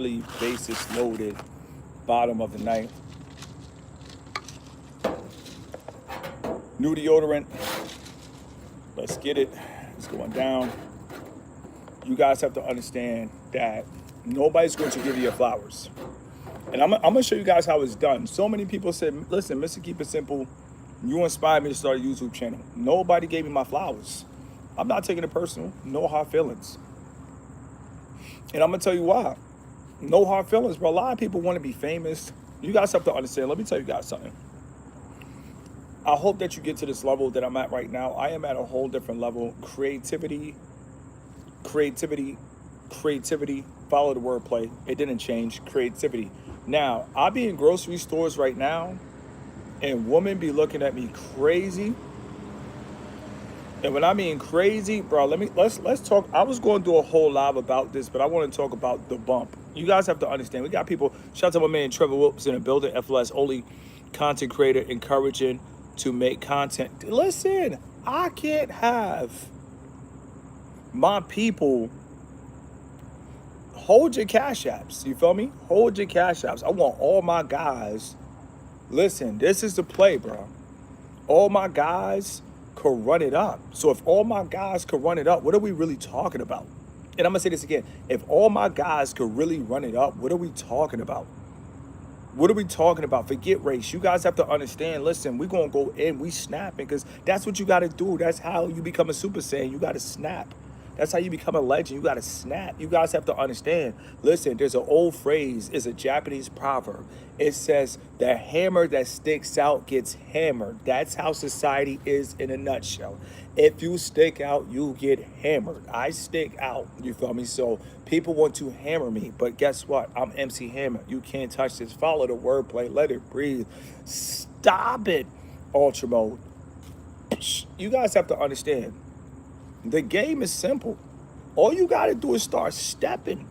basis loaded, bottom of the night. New deodorant. Let's get it. It's going down. You guys have to understand that nobody's going to give you your flowers. And I'm going to show you guys how it's done. So many people said, listen, Mr. Keep It Simple, you inspired me to start a YouTube channel. Nobody gave me my flowers. I'm not taking it personal. No hard feelings. And I'm going to tell you why. No hard feelings, bro. A lot of people want to be famous. You guys have to understand. Let me tell you guys something. I hope that you get to this level that I'm at right now. I am at a whole different level. Creativity. Follow the wordplay. It didn't change. Creativity. Now, I'll be in grocery stores right now, and women be looking at me crazy. And when I mean crazy, bro, let's talk. I was going to do a whole live about this, but I want to talk about the bump. You guys have to understand. We got people. Shout out to my man Trevor Wilkes in the building. FLS only content creator, encouraging to make content. Listen, I can't have my people hold your cash apps. You feel me? Hold your cash apps. I want all my guys. Listen, this is the play, bro. All my guys could run it up. So if all my guys could run it up, what are we really talking about? And I'm gonna say this again. If all my guys could really run it up, what are we talking about? What are we talking about? Forget race. You guys have to understand. Listen, we're gonna go in, we snapping, because that's what you gotta do. That's how you become a Super Saiyan. You gotta snap. That's how you become a legend. You gotta snap. You guys have to understand. Listen, there's an old phrase, it's a Japanese proverb. It says, the hammer that sticks out gets hammered. That's how society is in a nutshell. If you stick out, you get hammered. I stick out, you feel me? So people want to hammer me, but guess what? I'm MC Hammer. You can't touch this. Follow the wordplay. Let it breathe. Stop it, Ultra Mode. You guys have to understand. The game is simple. All you got to do is start stepping.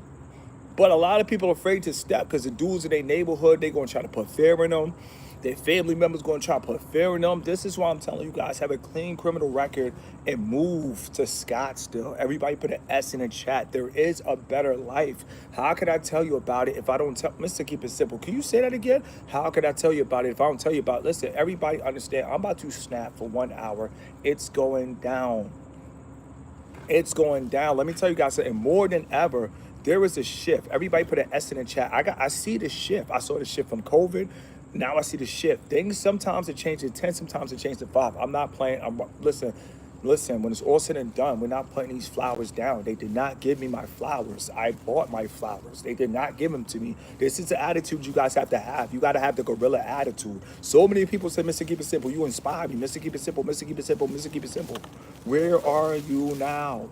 But a lot of people are afraid to step because the dudes in their neighborhood, they're going to try to put fear in them. Their family members going to try to put fear in them. This is why I'm telling you guys, have a clean criminal record and move to Scottsdale. Everybody put an S in the chat. There is a better life. How can I tell you about it if I don't tell? Mr. Keep It Simple. Can you say that again? How can I tell you about it if I don't tell you about it? Listen, everybody understand. I'm about to snap for 1 hour. It's going down. It's going down. Let me tell you guys something. More than ever, there is a shift. Everybody put an S in the chat. I see the shift. I saw the shift from COVID. Now I see the shift. Things sometimes it change to 10, sometimes it change to 5. I'm not playing. Listen. When it's all said and done, we're not putting these flowers down. They did not give me my flowers. I bought my flowers. They did not give them to me. This is the attitude you guys have to have. You got to have the gorilla attitude. So many people say, Mr. Keep It Simple, you inspire me. Mr. Keep It Simple, Mr. Keep It Simple, Mr. Keep It Simple. Where are you now?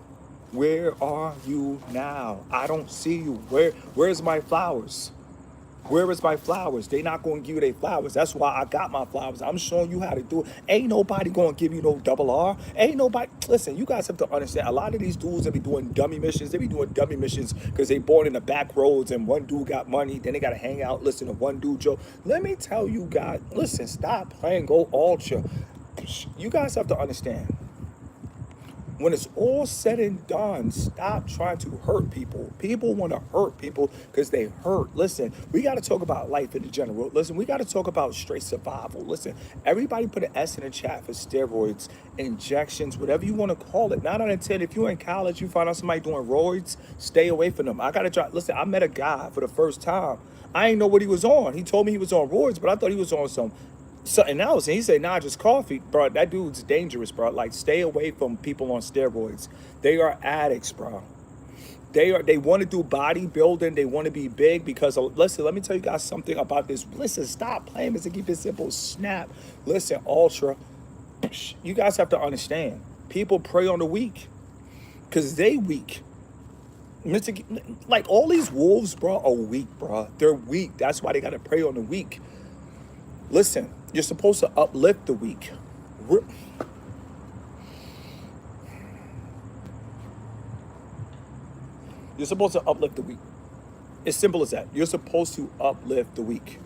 Where are you now? I don't see you. Where's my flowers? Where is my flowers? They not going to give you their flowers. That's why I got my flowers. I'm showing you how to do it. Ain't nobody going to give you no double R. Ain't nobody. Listen, you guys have to understand. A lot of these dudes that be doing dummy missions, they be doing dummy missions because they born in the back roads and one dude got money. Then they got to hang out, listen to one dude joke. Let me tell you guys, listen, stop playing, go ultra. You guys have to understand. When it's all said and done, stop trying to hurt people. People want to hurt people because they hurt. Listen, we got to talk about life in general. Listen, we got to talk about straight survival. Listen, everybody put an S in the chat for steroids, injections, whatever you want to call it. 9 out of 10, if you're in college, you find out somebody doing roids, stay away from them. I got to try. Listen, I met a guy for the first time. I didn't know what he was on. He told me he was on roids, but I thought he was on something else, and he said, nah, just coffee. Bro, that dude's dangerous, bro. Like, stay away from people on steroids. They are addicts, bro. They want to do bodybuilding. They want to be big because listen, let me tell you guys something about this. Listen, stop playing, Mr. Keep It Simple. Snap. Listen, ultra. You guys have to understand. People prey on the weak because they weak. Like, all these wolves, bro, are weak, bro. They're weak. That's why they got to prey on the weak. Listen, you're supposed to uplift the weak. You're supposed to uplift the weak. As simple as that. You're supposed to uplift the weak.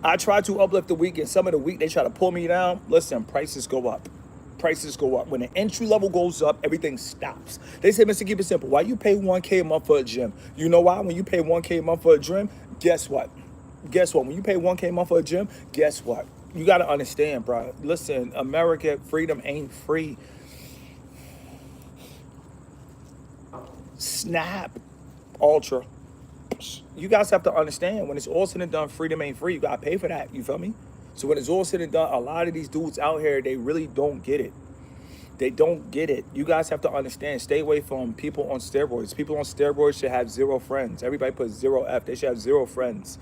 I try to uplift the weak, and some of the weak, they try to pull me down. Listen, prices go up. prices go up. When the entry level goes up, everything stops. They say, Mr. Keep It Simple, why you pay 1K a month for a gym? You know why? When you pay 1K a month for a gym, guess what? Guess what? When you pay 1K a month for a gym, guess what? You got to understand, bro. Listen, America, freedom ain't free. Snap, Ultra. You guys have to understand, when it's all said and done, freedom ain't free. You got to pay for that. You feel me? So when it's all said and done, a lot of these dudes out here, they really don't get it. They don't get it. You guys have to understand. Stay away from people on steroids. People on steroids should have 0 friends. Everybody put 0 F. They should have 0 friends.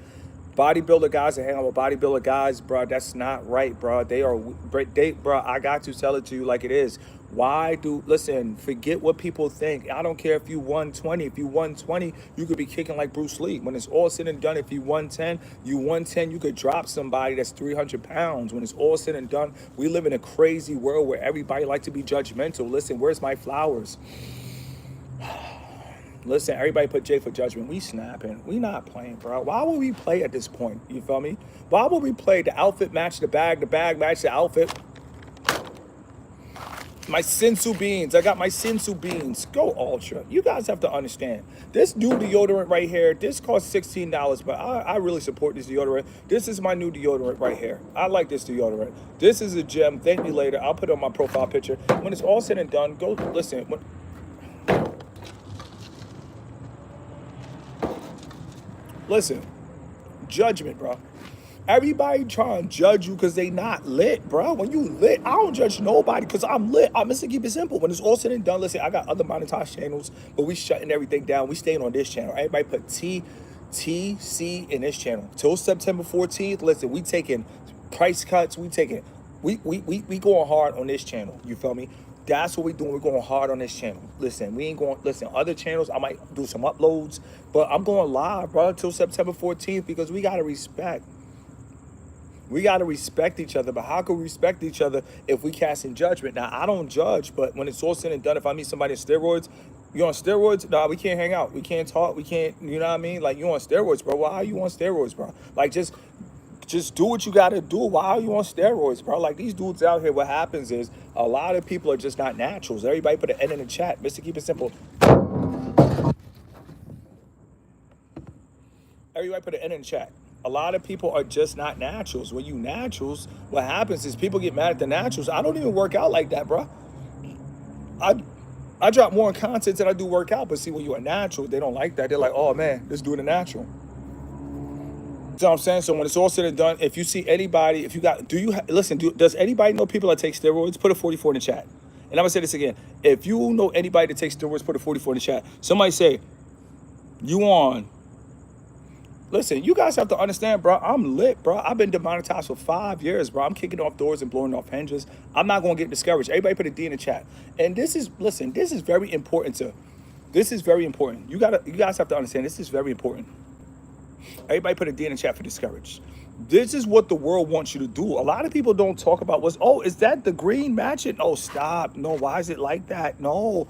Bodybuilder guys that hang out with bodybuilder guys, bro, that's not right, bro. Bro, I got to tell it to you like it is. Listen, forget what people think. I don't care if you 120. If you 120, you could be kicking like Bruce Lee. When it's all said and done, if you 110, you could drop somebody that's 300 pounds. When it's all said and done, we live in a crazy world where everybody like to be judgmental. Listen, where's my flowers? Listen, everybody put J for judgment. We snapping. We not playing, bro. Why would we play at this point? You feel me? Why would we play? The outfit match the bag match the outfit. My Sensu beans. I got my Sensu beans. Go Ultra. You guys have to understand. This new deodorant right here, this costs $16, but I really support this deodorant. This is my new deodorant right here. I like this deodorant. This is a gem. Thank you later. I'll put it on my profile picture. When it's all said and done, go listen. Listen, judgment, bro. Everybody trying to judge you because they not lit, bro. When you lit, I don't judge nobody because I'm lit. I'm Mr. Keep It Simple. When it's all said and done, listen, I got other monetized channels, but we shutting everything down. We staying on this channel. Everybody put TC in this channel. Till September 14th, listen, we taking price cuts. We going hard on this channel. You feel me? That's what we doing. We're going hard on this channel. Listen, we ain't going, listen, other channels, I might do some uploads, but I'm going live, bro, until September 14th because we got to respect. We got to respect each other, but how can we respect each other if we casting judgment? Now, I don't judge, but when it's all said and done, if I meet somebody on steroids, you on steroids? Nah, we can't hang out. We can't talk. We can't, you know what I mean? Like, you on steroids, bro. Why are you on steroids, bro? Like, just do what you got to do. Why are you on steroids, bro? Like, these dudes out here, what happens is a lot of people are just not naturals. Everybody put an N in the chat. Mr. Keep It Simple. Everybody put an N in the chat. A lot of people are just not naturals. When you naturals, what happens is people get mad at the naturals. I don't even work out like that, bro. I drop more in content than I do work out. But see, when you're a natural, they don't like that. They're like, oh, man, let's do it a natural. You know what I'm saying? So when it's all said and done, if you see anybody, if you got, does anybody know people that take steroids? Put a 44 in the chat. And I'm going to say this again. If you know anybody that takes steroids, put a 44 in the chat. Somebody say, you on. Listen, you guys have to understand, bro. I'm lit, bro. I've been demonetized for 5 years, bro. I'm kicking off doors and blowing off hinges. I'm not going to get discouraged. Everybody put a D in the chat. And this is, listen, this is very important. You guys have to understand, this is very important. Everybody put a D in the chat for discouraged. This is what the world wants you to do. A lot of people don't talk about is that the green matching? Oh, stop. No, why is it like that? No.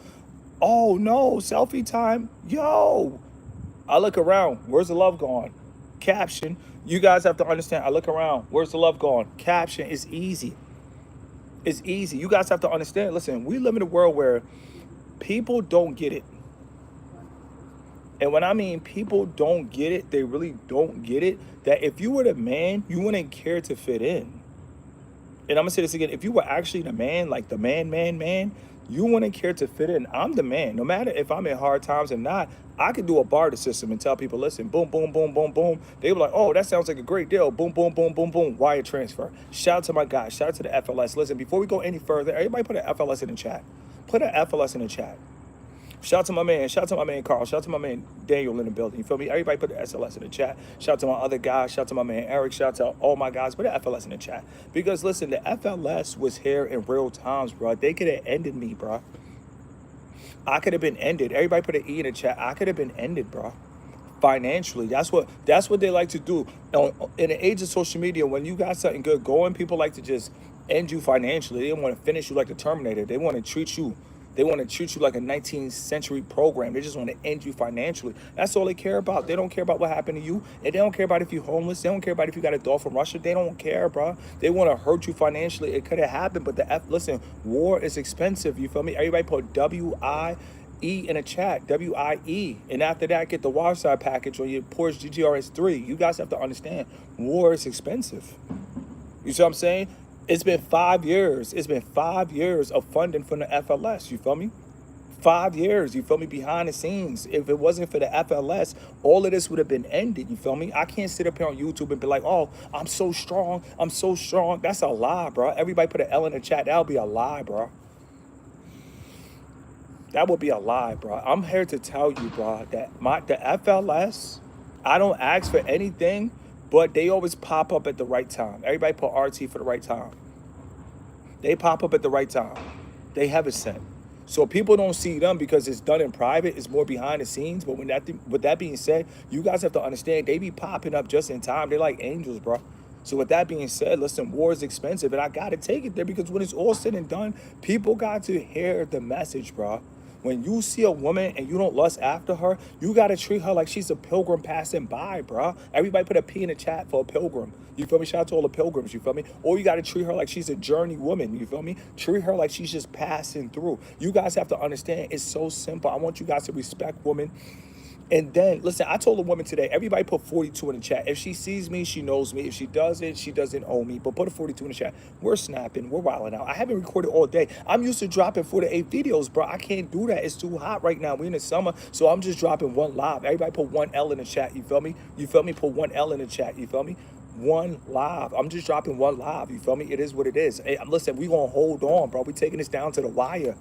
Oh, no. Selfie time. Yo. I look around. Where's the love gone? Caption. You guys have to understand. I look around. Where's the love gone? Caption. It's easy. It's easy. You guys have to understand. Listen, we live in a world where people don't get it. And when I mean people don't get it, they really don't get it. That if you were the man, you wouldn't care to fit in. And I'm going to say this again. If you were actually the man, like the man, you wouldn't care to fit in. I'm the man. No matter if I'm in hard times or not, I could do a barter system and tell people, listen, boom, boom, boom, boom, boom. They were like, oh, that sounds like a great deal. Boom, boom, boom, boom, boom. Wire transfer. Shout out to my guys. Shout out to the FLS. Listen, before we go any further, everybody put an FLS in the chat. Put an FLS in the chat. Shout out to my man. Shout out to my man Carl. Shout out to my man Daniel in the building. You feel me? Everybody put the SLS in the chat. Shout out to my other guys. Shout out to my man Eric. Shout out to all my guys. Put the FLS in the chat. Because listen, the FLS was here in real times, bro. They could have ended me, bro. I could have been ended. Everybody put an E in the chat. I could have been ended, bro. Financially. That's what they like to do. In the age of social media, when you got something good going, people like to just end you financially. They don't want to finish you like the Terminator. They want to treat you They want to treat you like a 19th century program. They just want to end you financially. That's all they care about. They don't care about what happened to you. And they don't care about if you're homeless. They don't care about if you got a dog from Russia. They don't care, bro. They want to hurt you financially. It could have happened, but listen, war is expensive. You feel me? Everybody put WIE in a chat, WIE. And after that, get the Warside package or your Porsche GTRS 3. You guys have to understand, war is expensive. You see what I'm saying? It's been 5 years. It's been 5 years of funding from the FLS. You feel me? 5 years, you feel me, behind the scenes. If it wasn't for the FLS, all of this would have been ended, you feel me? I can't sit up here on YouTube and be like, oh, I'm so strong, I'm so strong. That's a lie, bro. Everybody put an L in the chat. That would be a lie, bro. That would be a lie, bro. I'm here to tell you, bro, that the FLS, I don't ask for anything, but they always pop up at the right time. Everybody put RT for the right time. They pop up at the right time. They have it sent. So people don't see them because it's done in private. It's more behind the scenes. But with that being said, you guys have to understand, they be popping up just in time. They're like angels, bro. So with that being said, listen, war is expensive. And I got to take it there because when it's all said and done, people got to hear the message, bro. When you see a woman and you don't lust after her, you got to treat her like she's a pilgrim passing by, bro. Everybody put a P in the chat for a pilgrim. You feel me? Shout out to all the pilgrims, you feel me? Or you got to treat her like she's a journey woman, you feel me? Treat her like she's just passing through. You guys have to understand, it's so simple. I want you guys to respect women. And then, listen, I told a woman today, everybody put 42 in the chat. If she sees me, she knows me. If she doesn't, she doesn't owe me. But put a 42 in the chat. We're snapping. We're wilding out. I haven't recorded all day. I'm used to dropping 4 to 8 videos, bro. I can't do that. It's too hot right now. We're in the summer, so I'm just dropping one live. Everybody put 1 L in the chat. You feel me? You feel me? Put 1 L in the chat. You feel me? 1 live. I'm just dropping 1 live. You feel me? It is what it is. Hey, listen, we going to hold on, bro. We taking this down to the wire.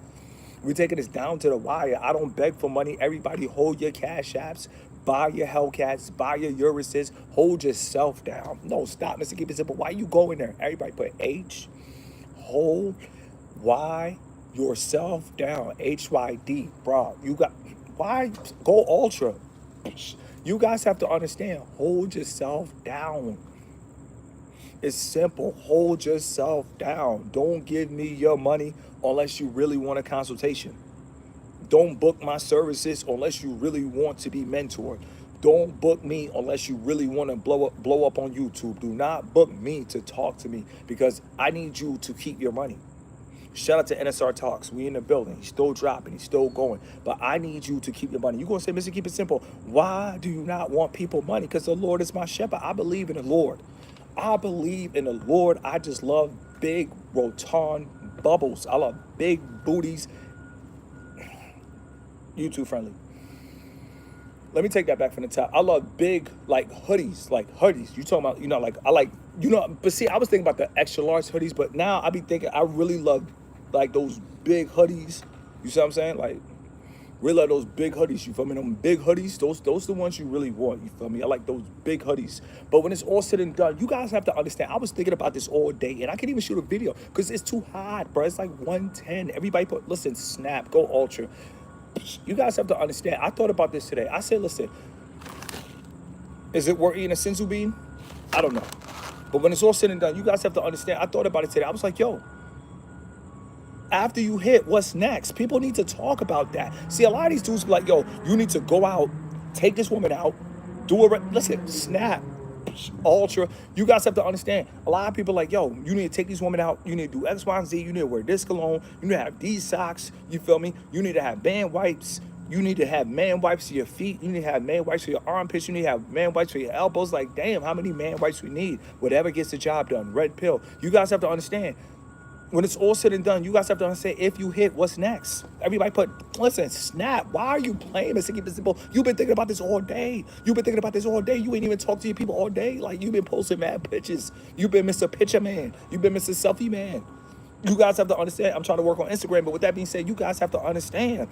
We're taking this down to the wire. I don't beg for money. Everybody hold your Cash Apps. Buy your Hellcats, buy your Uruses, hold yourself down. No, stop, Mr. Keep It Simple. Why you going there? Everybody put H, hold, Y, yourself down. HYD, bro. You got, why go ultra? You guys have to understand, hold yourself down. It's simple, hold yourself down. Don't give me your money unless you really want a consultation. Don't book my services unless you really want to be mentored. Don't book me unless you really want to blow up on YouTube. Do not book me to talk to me because I need you to keep your money. Shout out to NSR Talks. We in the building. He's still dropping. He's still going. But I need you to keep your money. You're going to say, Mr. Keep It Simple, why do you not want people money? Because the Lord is my shepherd. I believe in the Lord. I believe in the Lord. I just love big, rotund bubbles. I love big booties. YouTube friendly. Let me take that back from the top. I love big, like hoodies. You talking about, like, I like, but see, I was thinking about the extra large hoodies, but now I be thinking I really love like those big hoodies. You see what I'm saying? Like, really love those big hoodies. You feel me? Them big hoodies, those the ones you really want. You feel me? I like those big hoodies. But when it's all said and done, you guys have to understand, I was thinking about this all day, and I can't even shoot a video because it's too hot, bro. It's like 110. Everybody listen, snap, go ultra. You guys have to understand, I thought about this today. I said, listen, is it worth eating a senzu bean? I don't know. But when it's all said and done, you guys have to understand, I thought about it today. I was like, yo, after you hit, what's next? People need to talk about that. See, a lot of these dudes be like, yo, you need to go out, take this woman out, do it. Listen, snap, ultra. You guys have to understand, a lot of people are like, yo, you need to take these women out. You need to do X, Y, and Z. You need to wear this cologne. You need to have these socks. You feel me? You need to have man wipes. You need to have man wipes for your feet. You need to have man wipes for your armpits. You need to have man wipes for your elbows. Like, damn, how many man wipes we need? Whatever gets the job done. Red pill. You guys have to understand, when it's all said and done, you guys have to understand, if you hit, what's next? Everybody listen, snap. Why are you playing, Mr. Keep It Simple? You've been thinking about this all day. You've been thinking about this all day. You ain't even talked to your people all day. Like, you've been posting mad pictures. You've been Mr. Picture Man. You've been Mr. Selfie Man. You guys have to understand. I'm trying to work on Instagram, but with that being said, you guys have to understand.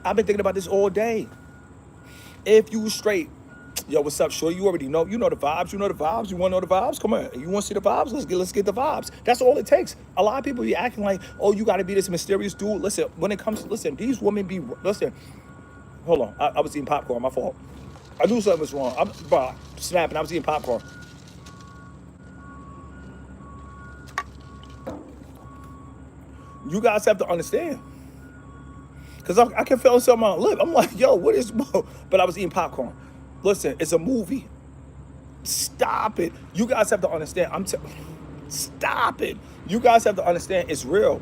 I've been thinking about this all day. If you straight, yo, what's up, shorty? You already know. You know the vibes. You know the vibes. You want to know the vibes? Come on. You want to see the vibes? Let's get the vibes. That's all it takes. A lot of people be acting like, oh, you got to be this mysterious dude. Listen, when it comes to, listen, these women be, listen, hold on. I was eating popcorn. My fault. I knew something was wrong. I'm snapping. I was eating popcorn. You guys have to understand. because I can feel something on my lip. I'm like, yo, what is, but I was eating popcorn. Listen, it's a movie. Stop it. You guys have to understand. Stop it. You guys have to understand it's real.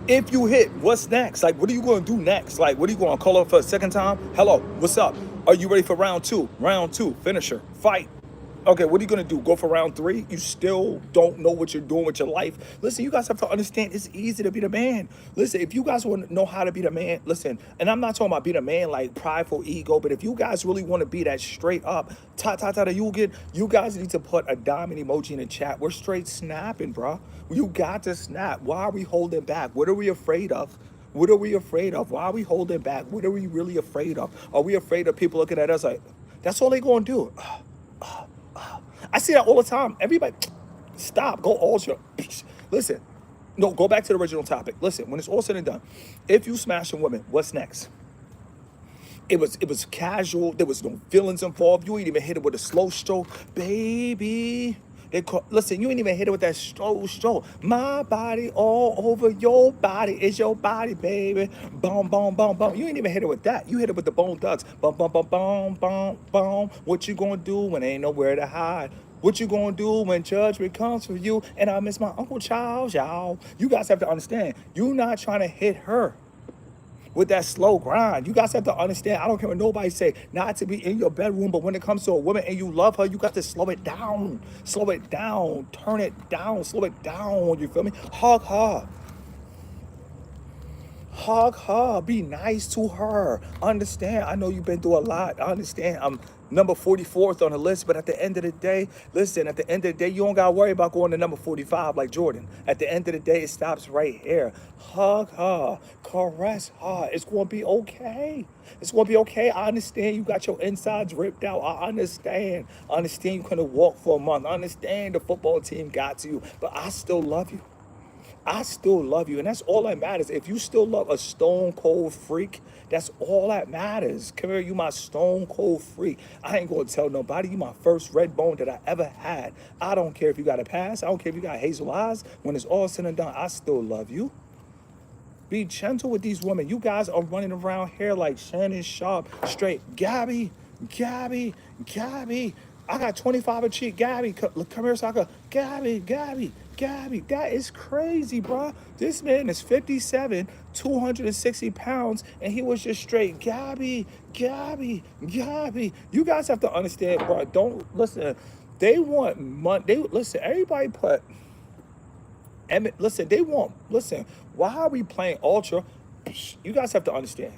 If you hit, what's next? Like, what are you going to do next? Like, what are you going to call up for a second time? Hello, what's up? Are you ready for round two? Round two, finisher, fight. Okay, what are you gonna do? Go for round three? You still don't know what you're doing with your life. Listen, you guys have to understand it's easy to be the man. Listen, if you guys want to know how to be the man, listen, and I'm not talking about be the man like prideful ego, but if you guys really want to be that straight up, you guys need to put a diamond emoji in the chat. We're straight snapping, bro. You got to snap. Why are we holding back? What are we afraid of? What are we afraid of? Why are we holding back? What are we really afraid of? Are we afraid of people looking at us like, that's all they gonna do? I see that all the time. Everybody, stop. Go ultra. Listen, no, go back to the original topic. Listen, when it's all said and done, if you smash a woman, what's next? It was casual. There was no feelings involved. You ain't even hit it with a slow stroke, baby. Listen, you ain't even hit it with that slow stroke. My body all over your body. It's your body, baby. Boom, boom, boom, boom. You ain't even hit it with that. You hit it with the bone thugs. Boom, boom, boom, boom, boom, boom. What you gonna do when ain't nowhere to hide? What you gonna do when judgment comes for you? And I miss my Uncle Charles, y'all. You guys have to understand, you not trying to hit her with that slow grind. You guys have to understand, I don't care what nobody say, not to be in your bedroom, but when it comes to a woman and you love her, you got to slow it down, turn it down, slow it down, you feel me? Hug her, be nice to her. Understand, I know you've been through a lot. I understand I'm number 44th on the list, but at the end of the day, listen, at the end of the day, you don't gotta worry about going to number 45 like Jordan. At the end of the day, it stops right here. Hug her, caress her. It's gonna be okay. It's gonna be okay. I understand you got your insides ripped out. I understand. I understand you couldn't walk for a month. I understand the football team got to you, but I still love you. I still love you, and that's all that matters. If you still love a stone cold freak, that's all that matters. Come here, you my stone cold freak. I ain't gonna tell nobody. You my first red bone that I ever had. I don't care if you got a past. I don't care if you got hazel eyes. When it's all said and done, I still love you. Be gentle with these women. You guys are running around here like Shannon Sharp, straight Gabby, Gabby, Gabby. I got 25 a cheek, Gabby. Come here, Saka. Gabby, Gabby, Gabby. That is crazy, bro. This man is 57, 260 pounds, and he was just straight Gabby, Gabby, Gabby. You guys have to understand, bro. Don't listen. They want money. Listen. Everybody put. And listen, listen, why are we playing ultra? You guys have to understand.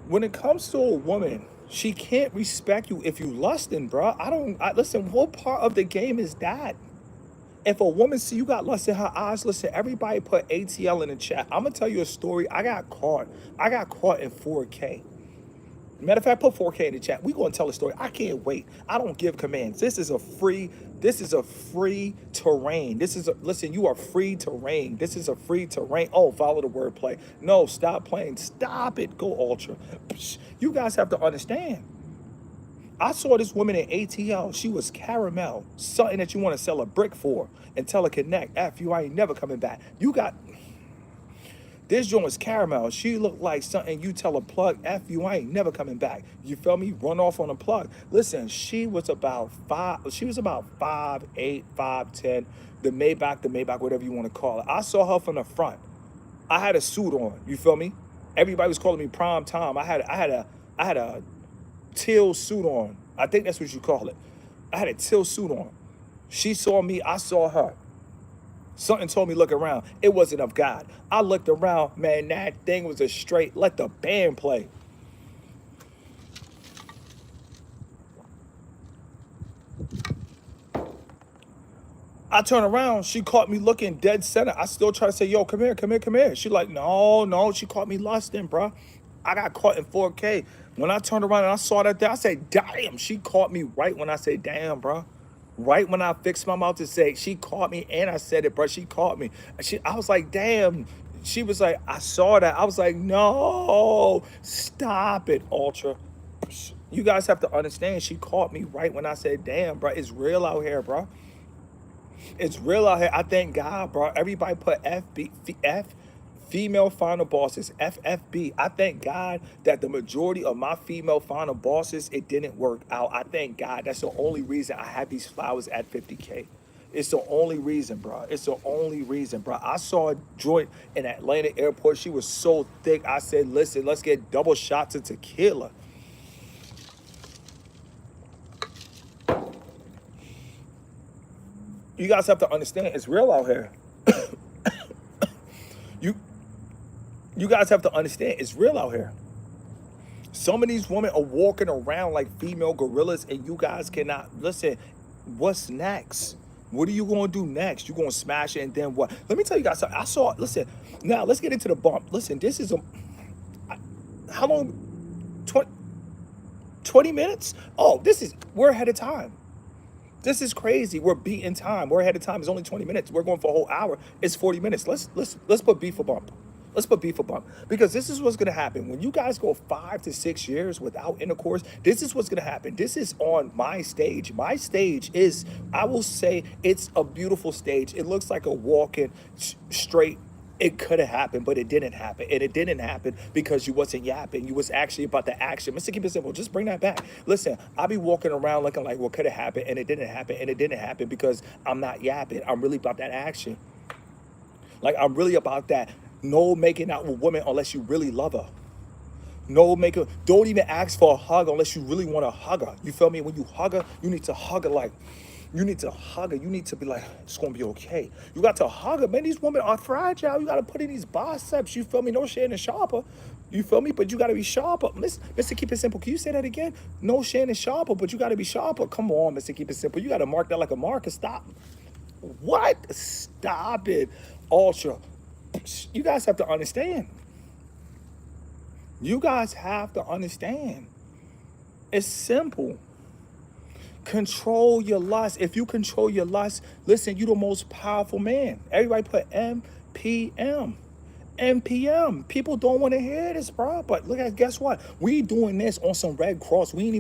When it comes to a woman, she can't respect you if you lusting, bro. Listen, what part of the game is that? If a woman see you got lust in her eyes, listen, everybody put ATL in the chat. I'm gonna tell you a story. I got caught in 4K. Matter of fact, put 4K in the chat. We gonna tell a story. I can't wait. I don't give commands. This is a free terrain. Listen, you are free to reign. This is a free terrain. Oh, follow the wordplay. No, stop playing. Stop it. Go ultra. You guys have to understand. I saw this woman in ATL. She was caramel. Something that you want to sell a brick for and tell her connect. F you, I ain't never coming back. This joint was caramel. She looked like something you tell a plug, F you, I ain't never coming back. You feel me? Run off on a plug. Listen, she was about 5'8", 5'10", the Maybach, whatever you want to call it. I saw her from the front. I had a suit on, you feel me? Everybody was calling me prime time. I had a teal suit on. I think that's what you call it. I had a teal suit on. She saw me, I saw her. Something told me look around. It wasn't of God. I looked around, man, that thing was a straight, let the band play. I turned around, she caught me looking dead center. I still try to say, yo, come here, come here, come here. She like, no, she caught me lusting, bro. I got caught in 4K. When I turned around and I saw that thing, I said, damn, she caught me right when I said, damn, bro. Right when I fixed my mouth to say, she caught me, and I said it, bro. She caught me. I was like, damn. She was like, I saw that. I was like, no, stop it, Ultra. You guys have to understand, she caught me right when I said, damn, bro. It's real out here, bro. It's real out here. I thank God, bro. Everybody put F Female final bosses, FFB. I thank God that the majority of my female final bosses, it didn't work out. I thank God. That's the only reason I have these flowers at 50K. It's the only reason, bro. It's the only reason, bro. I saw a joint in Atlanta airport. She was so thick. I said, listen, let's get double shots of tequila. You guys have to understand, it's real out here. You you guys have to understand, it's real out here. Some of these women are walking around like female gorillas, and you guys cannot listen. What's next? What are you gonna do next? You gonna smash it, and then what? Let me tell you guys something. I saw. Listen, now let's get into the bump. Listen, this is a how long? 20 minutes? Oh, we're ahead of time. This is crazy. We're beating time. We're ahead of time. It's only 20 minutes. We're going for a whole hour. It's 40 minutes. Let's put beef a bump. Let's put beef a bump. Because this is what's gonna happen. When you guys go 5 to 6 years without intercourse, this is what's gonna happen. This is on my stage. My stage is, I will say, it's a beautiful stage. It looks like a walking straight. It could have happened, but it didn't happen. And it didn't happen because you wasn't yapping. You was actually about the action. Mr. Keep It Simple, just bring that back. Listen, I be walking around looking like what could have happened, and it didn't happen. And it didn't happen because I'm not yapping. I'm really about that action. Like, I'm really about that. No making out with women unless you really love her. No making, don't even ask for a hug unless you really want to hug her. You feel me? When you hug her, you need to hug her like, you need to hug her. You need to be like, it's going to be okay. You got to hug her. Man, these women are fragile. You got to put in these biceps. You feel me? No Shannon Sharper. You feel me? But you got to be sharper. Mr. Keep It Simple, can you say that again? No Shannon Sharper, but you got to be sharper. Come on, Mr. Keep It Simple. You got to mark that like a marker. Stop. What? Stop it. Ultra. You guys have to understand. You guys have to understand. It's simple. Control your lust. If you control your lust, listen, you're the most powerful man. Everybody put MPM. NPM. People don't want to hear this, bro. But look at, guess what? We doing this on some Red Cross. We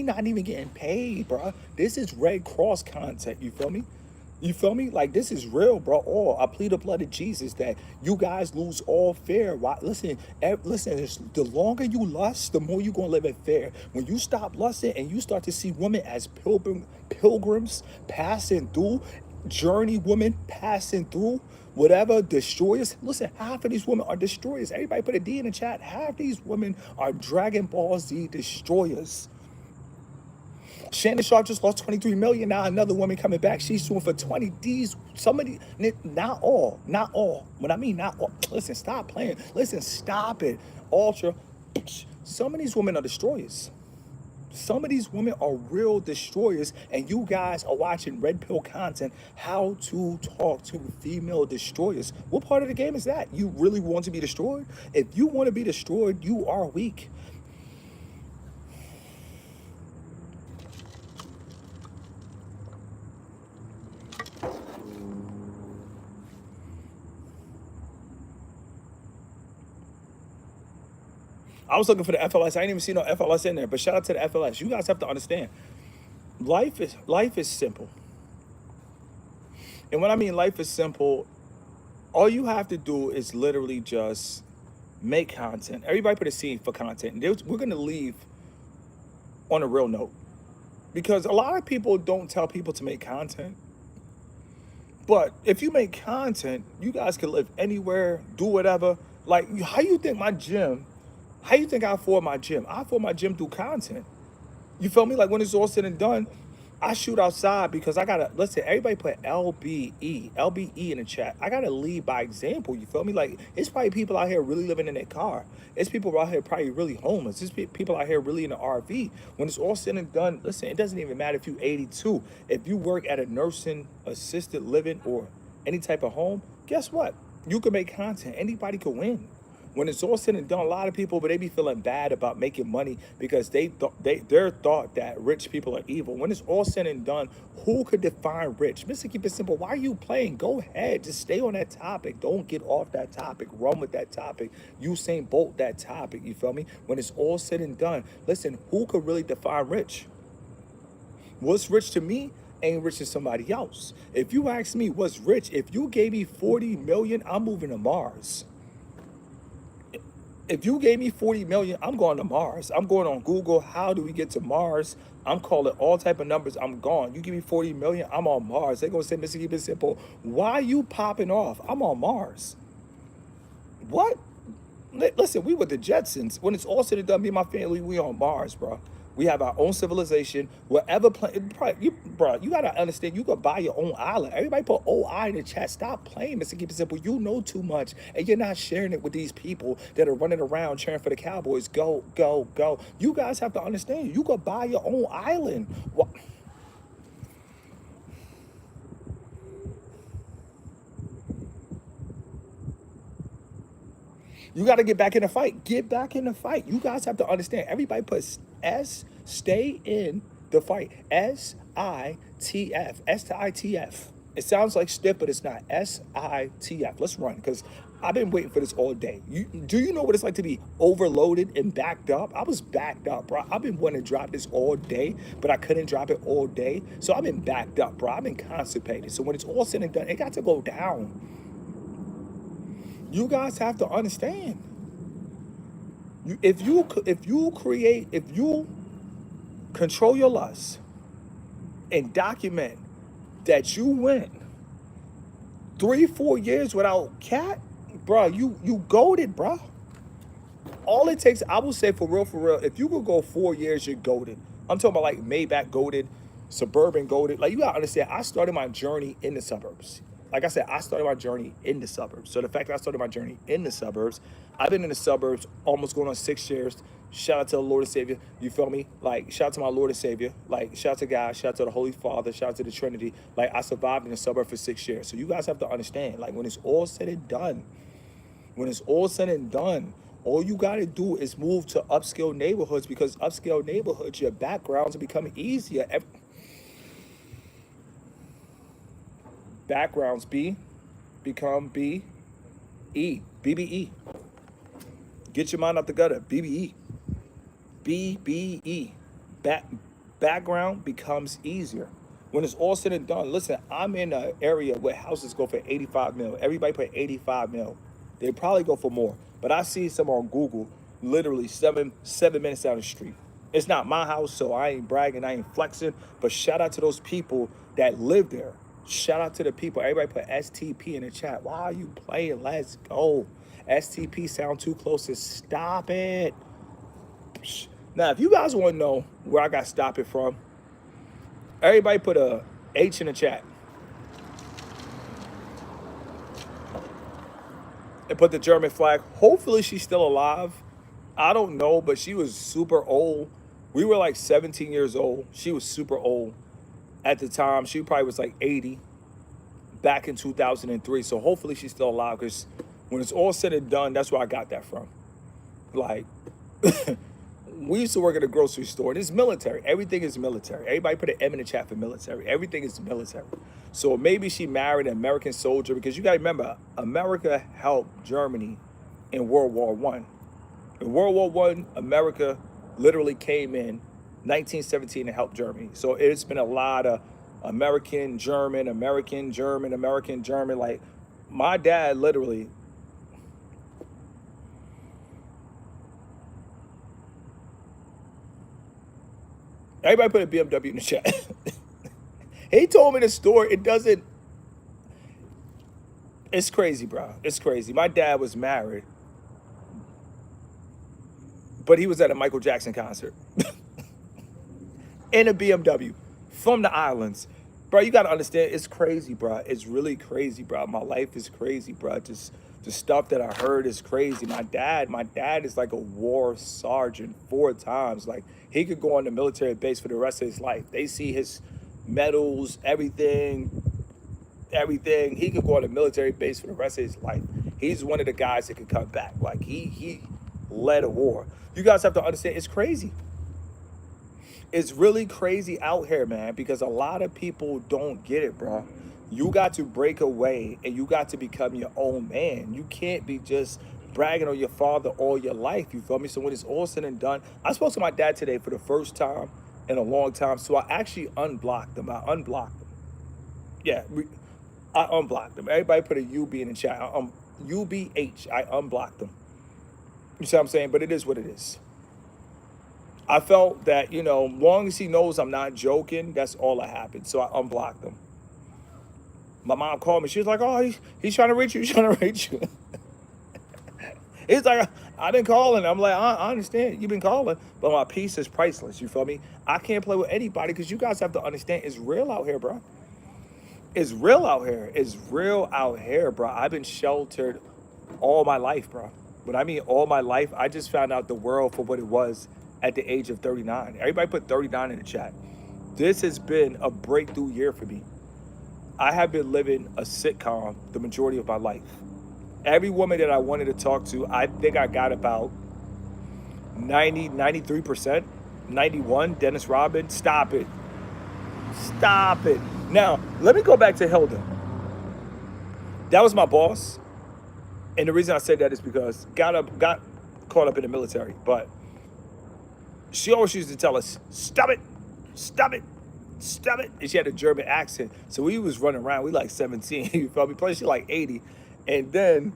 not even getting paid, bro. This is Red Cross content. You feel me? You feel me? Like, this is real, bro. Oh, I plead the blood of Jesus that you guys lose all fear. Why? Listen, the longer you lust, the more you're going to live in fear. When you stop lusting and you start to see women as pilgrims passing through, journey women passing through, whatever, destroyers. Listen, half of these women are destroyers. Everybody put a D in the chat. Half these women are Dragon Ball Z destroyers. Shannon Sharp just lost 23 million. Now another woman coming back. She's suing for 20 D's. Somebody, not all. When I mean not all, listen, stop playing. Listen, stop it. Ultra. Some of these women are destroyers. Some of these women are real destroyers, and you guys are watching red pill content, how to talk to female destroyers. What part of the game is that? You really want to be destroyed? If you want to be destroyed, you are weak. I was looking for the FLS. I didn't even see no FLS in there, but shout out to the FLS. You guys have to understand, life is simple. And when I mean life is simple, all you have to do is literally just make content. Everybody put a scene for content. We're going to leave on a real note, because a lot of people don't tell people to make content. But if you make content, you guys can live anywhere, do whatever. Like, how you think I afford my gym? I afford my gym through content. You feel me? Like, when it's all said and done, I shoot outside because I gotta, listen, everybody put LBE in the chat. I gotta lead by example, you feel me? Like, it's probably people out here really living in their car. It's people out here probably really homeless. It's people out here really in an RV. When it's all said and done, listen, it doesn't even matter if you're 82. If you work at a nursing, assisted living, or any type of home, guess what? You can make content. Anybody can win. When it's all said and done, a lot of people, but they be feeling bad about making money because they're thought that rich people are evil. When it's all said and done, who could define rich? Mr. Keep It Simple, why are you playing? Go ahead. Just stay on that topic. Don't get off that topic. Run with that topic. Usain Bolt that topic. You feel me? When it's all said and done, listen, who could really define rich? What's rich to me ain't rich to somebody else. If you ask me what's rich, if you gave me 40 million, I'm moving to Mars. If you gave me 40 million, I'm going to Mars. I'm going on Google. How do we get to Mars? I'm calling all type of numbers. I'm gone. You give me 40 million, I'm on Mars. They're gonna say, Mr. Keep It Simple, why you popping off? I'm on Mars. What? Listen, we were the Jetsons. When it's all said and done, me and my family, we on Mars, bro. We have our own civilization. Whatever planet, bro, you gotta understand. You could buy your own island. Everybody put OI in the chat. Stop playing, Mr. Keep It Simple. You know too much, and you're not sharing it with these people that are running around cheering for the Cowboys. Go, go, go. You guys have to understand. You could buy your own island. You got to get back in the fight. Get back in the fight. You guys have to understand. Everybody puts S, stay in the fight. SITF. SITF. It sounds like stiff, but it's not. SITF. Let's run because I've been waiting for this all day. Do you know what it's like to be overloaded and backed up? I was backed up, bro. I've been wanting to drop this all day, but I couldn't drop it all day. So I've been backed up, bro. I've been constipated. So when it's all said and done, it got to go down. You guys have to understand. If you control your lust and document that you went 3-4 years without cat, bro, you goaded, bro. All it takes, I will say for real, if you could go 4 years, you're goaded. I'm talking about like Maybach goaded, suburban goaded. Like you gotta understand, I started my journey in the suburbs. Like I said, I started my journey in the suburbs. So the fact that I started my journey in the suburbs, I've been in the suburbs almost going on 6 years. Shout out to the Lord and Savior. You feel me? Like, shout out to my Lord and Savior. Like, shout out to God. Shout out to the Holy Father. Shout out to the Trinity. Like, I survived in the suburb for 6 years. So you guys have to understand, like, when it's all said and done, all you got to do is move to upscale neighborhoods because upscale neighborhoods, your backgrounds are becoming easier. Backgrounds become BBE. Get your mind out the gutter. BBE. Background becomes easier. When it's all said and done, listen, I'm in an area where houses go for 85 mil. Everybody put 85 mil. They probably go for more. But I see some on Google, literally seven minutes down the street. It's not my house, so I ain't bragging, I ain't flexing. But shout out to those people that live there. Shout out to the people. Everybody put STP in the chat. Why are you playing? Let's go. STP sound too close to stop it. Now, if you guys want to know where I got stop it from, everybody put a H in the chat. And put the German flag. Hopefully she's still alive. I don't know, but she was super old. We were like 17 years old. She was super old at the time. She probably was like 80 back in 2003. So hopefully she's still alive because when it's all said and done, that's where I got that from. Like, we used to work at a grocery store, and it's military. Everything is military. Everybody put an M in the chat for military. Everything is military. So maybe she married an American soldier because you got to remember, America helped Germany in World War I. In World War I, America literally came in 1917 and helped Germany. So it's been a lot of American, German. Like, my dad literally... Everybody put a BMW in the chat. He told me the story. It doesn't... It's crazy, bro. It's crazy. My dad was married, but he was at a Michael Jackson concert in a BMW from the islands. Bro, you got to understand, it's crazy, bro. It's really crazy, bro. My life is crazy, bro. Just the stuff that I heard is crazy. My dad is like a war sergeant 4 times. Like, he could go on the military base for the rest of his life. They see his medals, everything. He could go on the military base for the rest of his life. He's one of the guys that could come back. Like, he led a war. You guys have to understand, it's crazy. It's really crazy out here, man, because a lot of people don't get it, bro. You got to break away and you got to become your own man. You can't be just bragging on your father all your life, you feel me? So when it's all said and done, I spoke to my dad today for the first time in a long time, so I actually unblocked him. I unblocked him. Yeah, I unblocked him. Everybody put a UB in the chat. UBH, I unblocked him. You see what I'm saying? But it is what it is. I felt that, you know, long as he knows I'm not joking, that's all that happened. So I unblocked him. My mom called me. She was like, oh, he's trying to reach you. He's trying to reach you. It's like, I've been calling. I'm like, I understand. You've been calling. But my peace is priceless. You feel me? I can't play with anybody because you guys have to understand it's real out here, bro. It's real out here. It's real out here, bro. I've been sheltered all my life, bro. When I mean all my life, I just found out the world for what it was at the age of 39. Everybody put 39 in the chat. This has been a breakthrough year for me. I have been living a sitcom the majority of my life. Every woman that I wanted to talk to, I think I got about 90, 93%, 91. Dennis Rodman, stop it. Stop it. Now, let me go back to Hilda. That was my boss. And the reason I said that is because got caught up in the military. But she always used to tell us, stop it, stop it, stop it. And she had a German accent. So we was running around. We like 17. You feel me? Plus she like 80. And then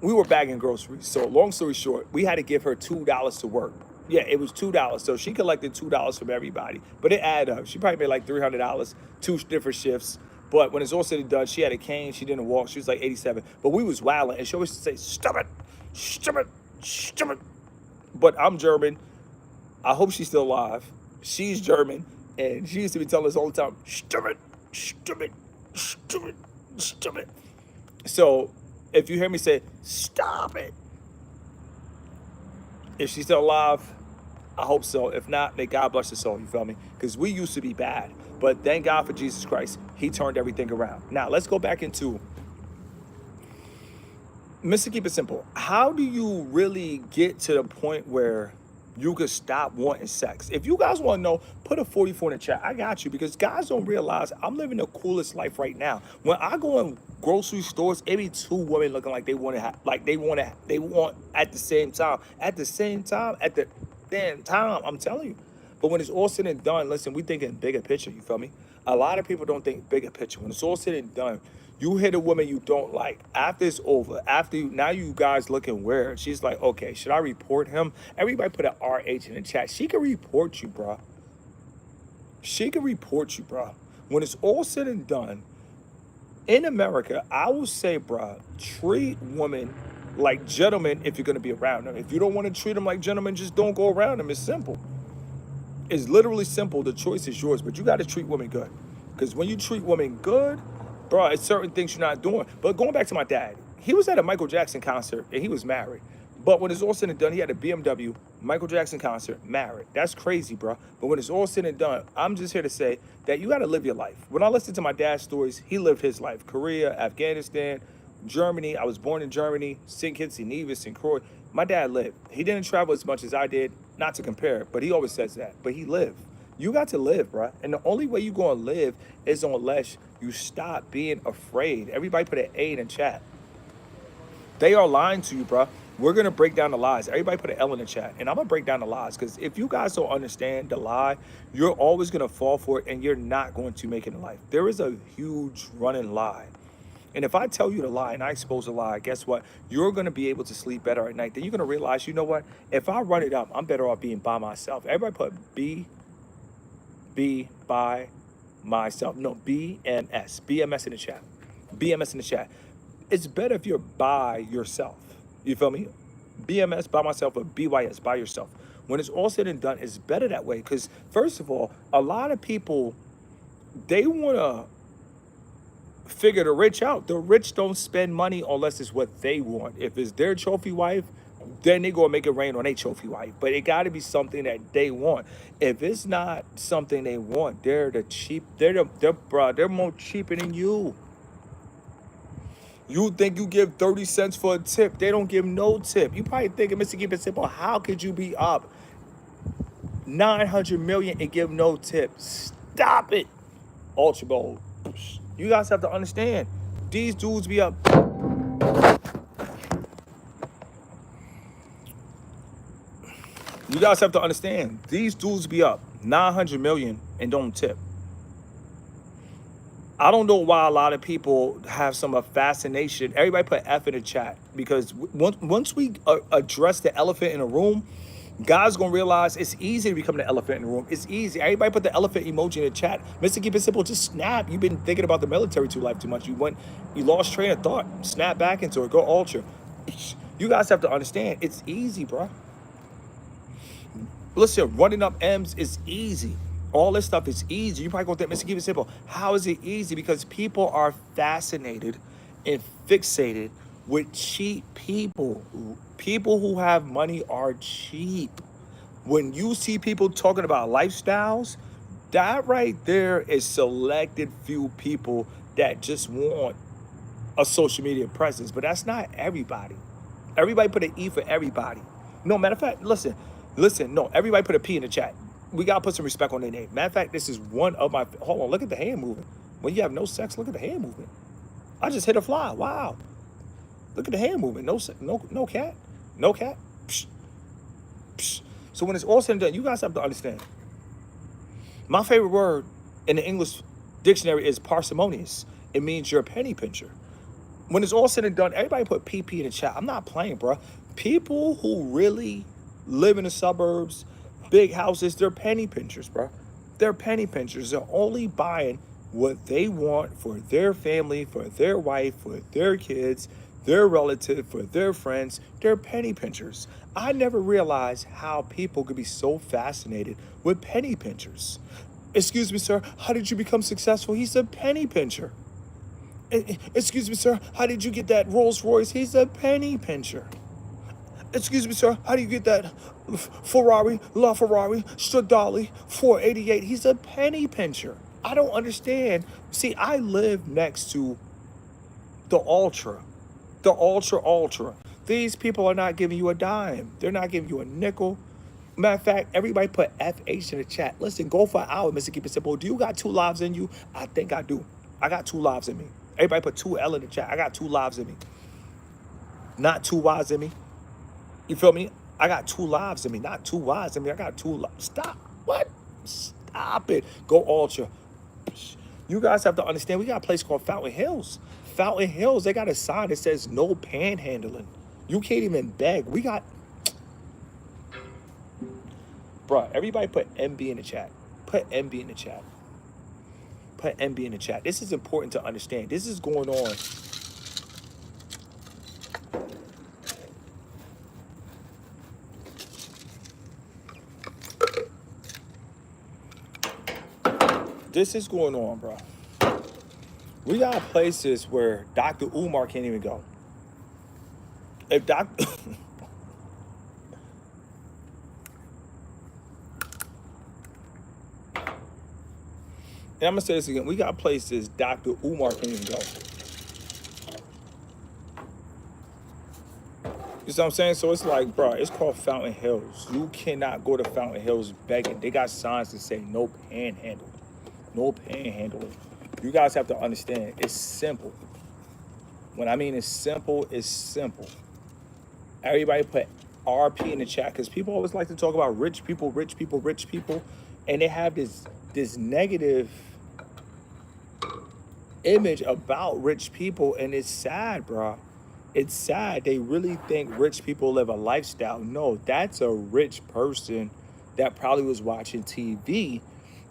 we were bagging groceries. So long story short, we had to give her $2 to work. Yeah, it was $2. So she collected $2 from everybody. But it added up. She probably made like $300, 2 different shifts. But when it's all said and done, she had a cane. She didn't walk. She was like 87. But we was wilding. And she always say, stop it, stop it, stop it. But I'm German. I hope she's still alive. She's German. And she used to be telling us all the time, stop it, stop it, stop it, stop it. So if you hear me say, stop it, if she's still alive, I hope so. If not, may God bless her soul, you feel me? Because we used to be bad. But thank God for Jesus Christ. He turned everything around. Now, let's go back into, Mr. Keep It Simple. How do you really get to the point where you can stop wanting sex? If you guys want to know, put a 44 in the chat. I got you, because guys don't realize I'm living the coolest life right now. When I go in grocery stores, it be 2 women looking like they want at the same time. At the same time, at the damn time, I'm telling you. But when it's all said and done, listen, we thinking bigger picture, you feel me? A lot of people don't think bigger picture. When it's all said and done, you hit a woman you don't like. After it's over, now you guys looking weird. She's like, okay, should I report him? Everybody put an RH in the chat. She can report you, bro. She can report you, bro. When it's all said and done, in America, I will say, bro, treat women like gentlemen if you're going to be around them. If you don't want to treat them like gentlemen, just don't go around them. It's simple. It's literally simple. The choice is yours, but you got to treat women good. Because when you treat women good, bro, it's certain things you're not doing. But going back to my dad, he was at a Michael Jackson concert and he was married. But when it's all said and done, he had a BMW, Michael Jackson concert, married. That's crazy, bro. But when it's all said and done, I'm just here to say that you got to live your life. When I listen to my dad's stories, he lived his life. Korea, Afghanistan, Germany. I was born in Germany, St. Kitts, Nevis, St. Croix. My dad lived. He didn't travel as much as I did, not to compare, but he always says that. But he lived. You got to live, bro. And the only way you're going to live is unless you stop being afraid. Everybody put an A in the chat. They are lying to you, bro. We're going to break down the lies. Everybody put an L in the chat. And I'm going to break down the lies. Because if you guys don't understand the lie, you're always going to fall for it. And you're not going to make it in life. There is a huge running lie. And if I tell you the lie and I expose the lie, guess what? You're going to be able to sleep better at night. Then you're going to realize, you know what? If I run it up, I'm better off being by myself. Everybody put be by myself. No, BMS. BMS in the chat. BMS in the chat. It's better if you're by yourself. You feel me? BMS, by myself, or BYS, by yourself. When it's all said and done, it's better that way. Because, first of all, a lot of people, they want to figure the rich out. The rich don't spend money unless it's what they want. If it's their trophy wife, then they gonna make it rain on their trophy wife. But it gotta be something that they want. If it's not something they want, they're more cheaper than you. You think you give 30 cents for a tip, they don't give no tip. You probably thinking, Mr. Keep It Simple, how could you be up 900 million and give no tip? Stop it. Ultra Bowl. You guys have to understand, these dudes be up. You guys have to understand, these dudes be up 900 million and don't tip. I don't know why a lot of people have some fascination. Everybody put F in the chat because once we address the elephant in the room, God's gonna realize it's easy to become the elephant in the room. It's easy. Everybody put the elephant emoji in the chat. Mr. Keep It Simple, just snap. You've been thinking about the military too much. You lost train of thought. Snap back into it. Go ultra. You guys have to understand, it's easy, bro. Listen, running up M's is easy. All this stuff is easy. You probably gonna think, Mr. Keep It Simple. How is it easy? Because people are fascinated and fixated with cheap people. People who have money are cheap. When you see people talking about lifestyles, that right there is selected few people that just want a social media presence. But that's not everybody. Everybody put an E for everybody. No, matter of fact, listen, no, everybody put a P in the chat. We gotta put some respect on their name. Matter of fact, this is one of my, hold on, look at the hand movement. When you have no sex, look at the hand movement. I just hit a fly, wow. Look at the hand movement, no cat, no cat. Psh, psh. So when it's all said and done, you guys have to understand. My favorite word in the English dictionary is parsimonious. It means you're a penny pincher. When it's all said and done, everybody put PP in the chat. I'm not playing, bro. People who really live in the suburbs, big houses, they're penny pinchers, bro. They're penny pinchers. They're only buying what they want for their family, for their wife, for their kids, their relative, for their friends. They're penny pinchers. I never realized how people could be so fascinated with penny pinchers. Excuse me, sir, how did you become successful? He's a penny pincher. Excuse me, sir, how did you get that Rolls Royce? He's a penny pincher. Excuse me, sir, how do you get that LaFerrari, Stradale, 488? He's a penny pincher. I don't understand. See, I live next to the Ultra. The Ultra. These people are not giving you a dime. They're not giving you a nickel. Matter of fact, everybody put FH in the chat. Listen, go for an hour, Mr. Keep It Simple. Do you got 2 lives in you? I think I do. I got 2 lives in me. Everybody put 2L in the chat. I got 2 lives in me. Not 2 Y's in me. You feel me? I got 2 lives in me, not 2 Y's in me. I got 2 lives. Stop. What? Stop it. Go ultra. You guys have to understand, we got a place called Fountain Hills. Fountain Hills, they got a sign that says no panhandling. You can't even beg. We got... Bruh, everybody put MB in the chat. Put MB in the chat. Put MB in the chat. This is important to understand. This is going on. This is going on, bro. We got places where Dr. Umar can't even go. If Dr. And I'm gonna say this again. We got places Dr. Umar can't even go. You see what I'm saying? So it's like, bro, it's called Fountain Hills. You cannot go to Fountain Hills begging. They got signs that say no panhandling. No panhandling. You guys have to understand, it's simple. When I mean it's simple, it's simple. Everybody put RP in the chat because people always like to talk about rich people, and they have this negative image about rich people, and it's sad, bro. It's sad. They really think rich people live a lifestyle. No, that's a rich person that probably was watching TV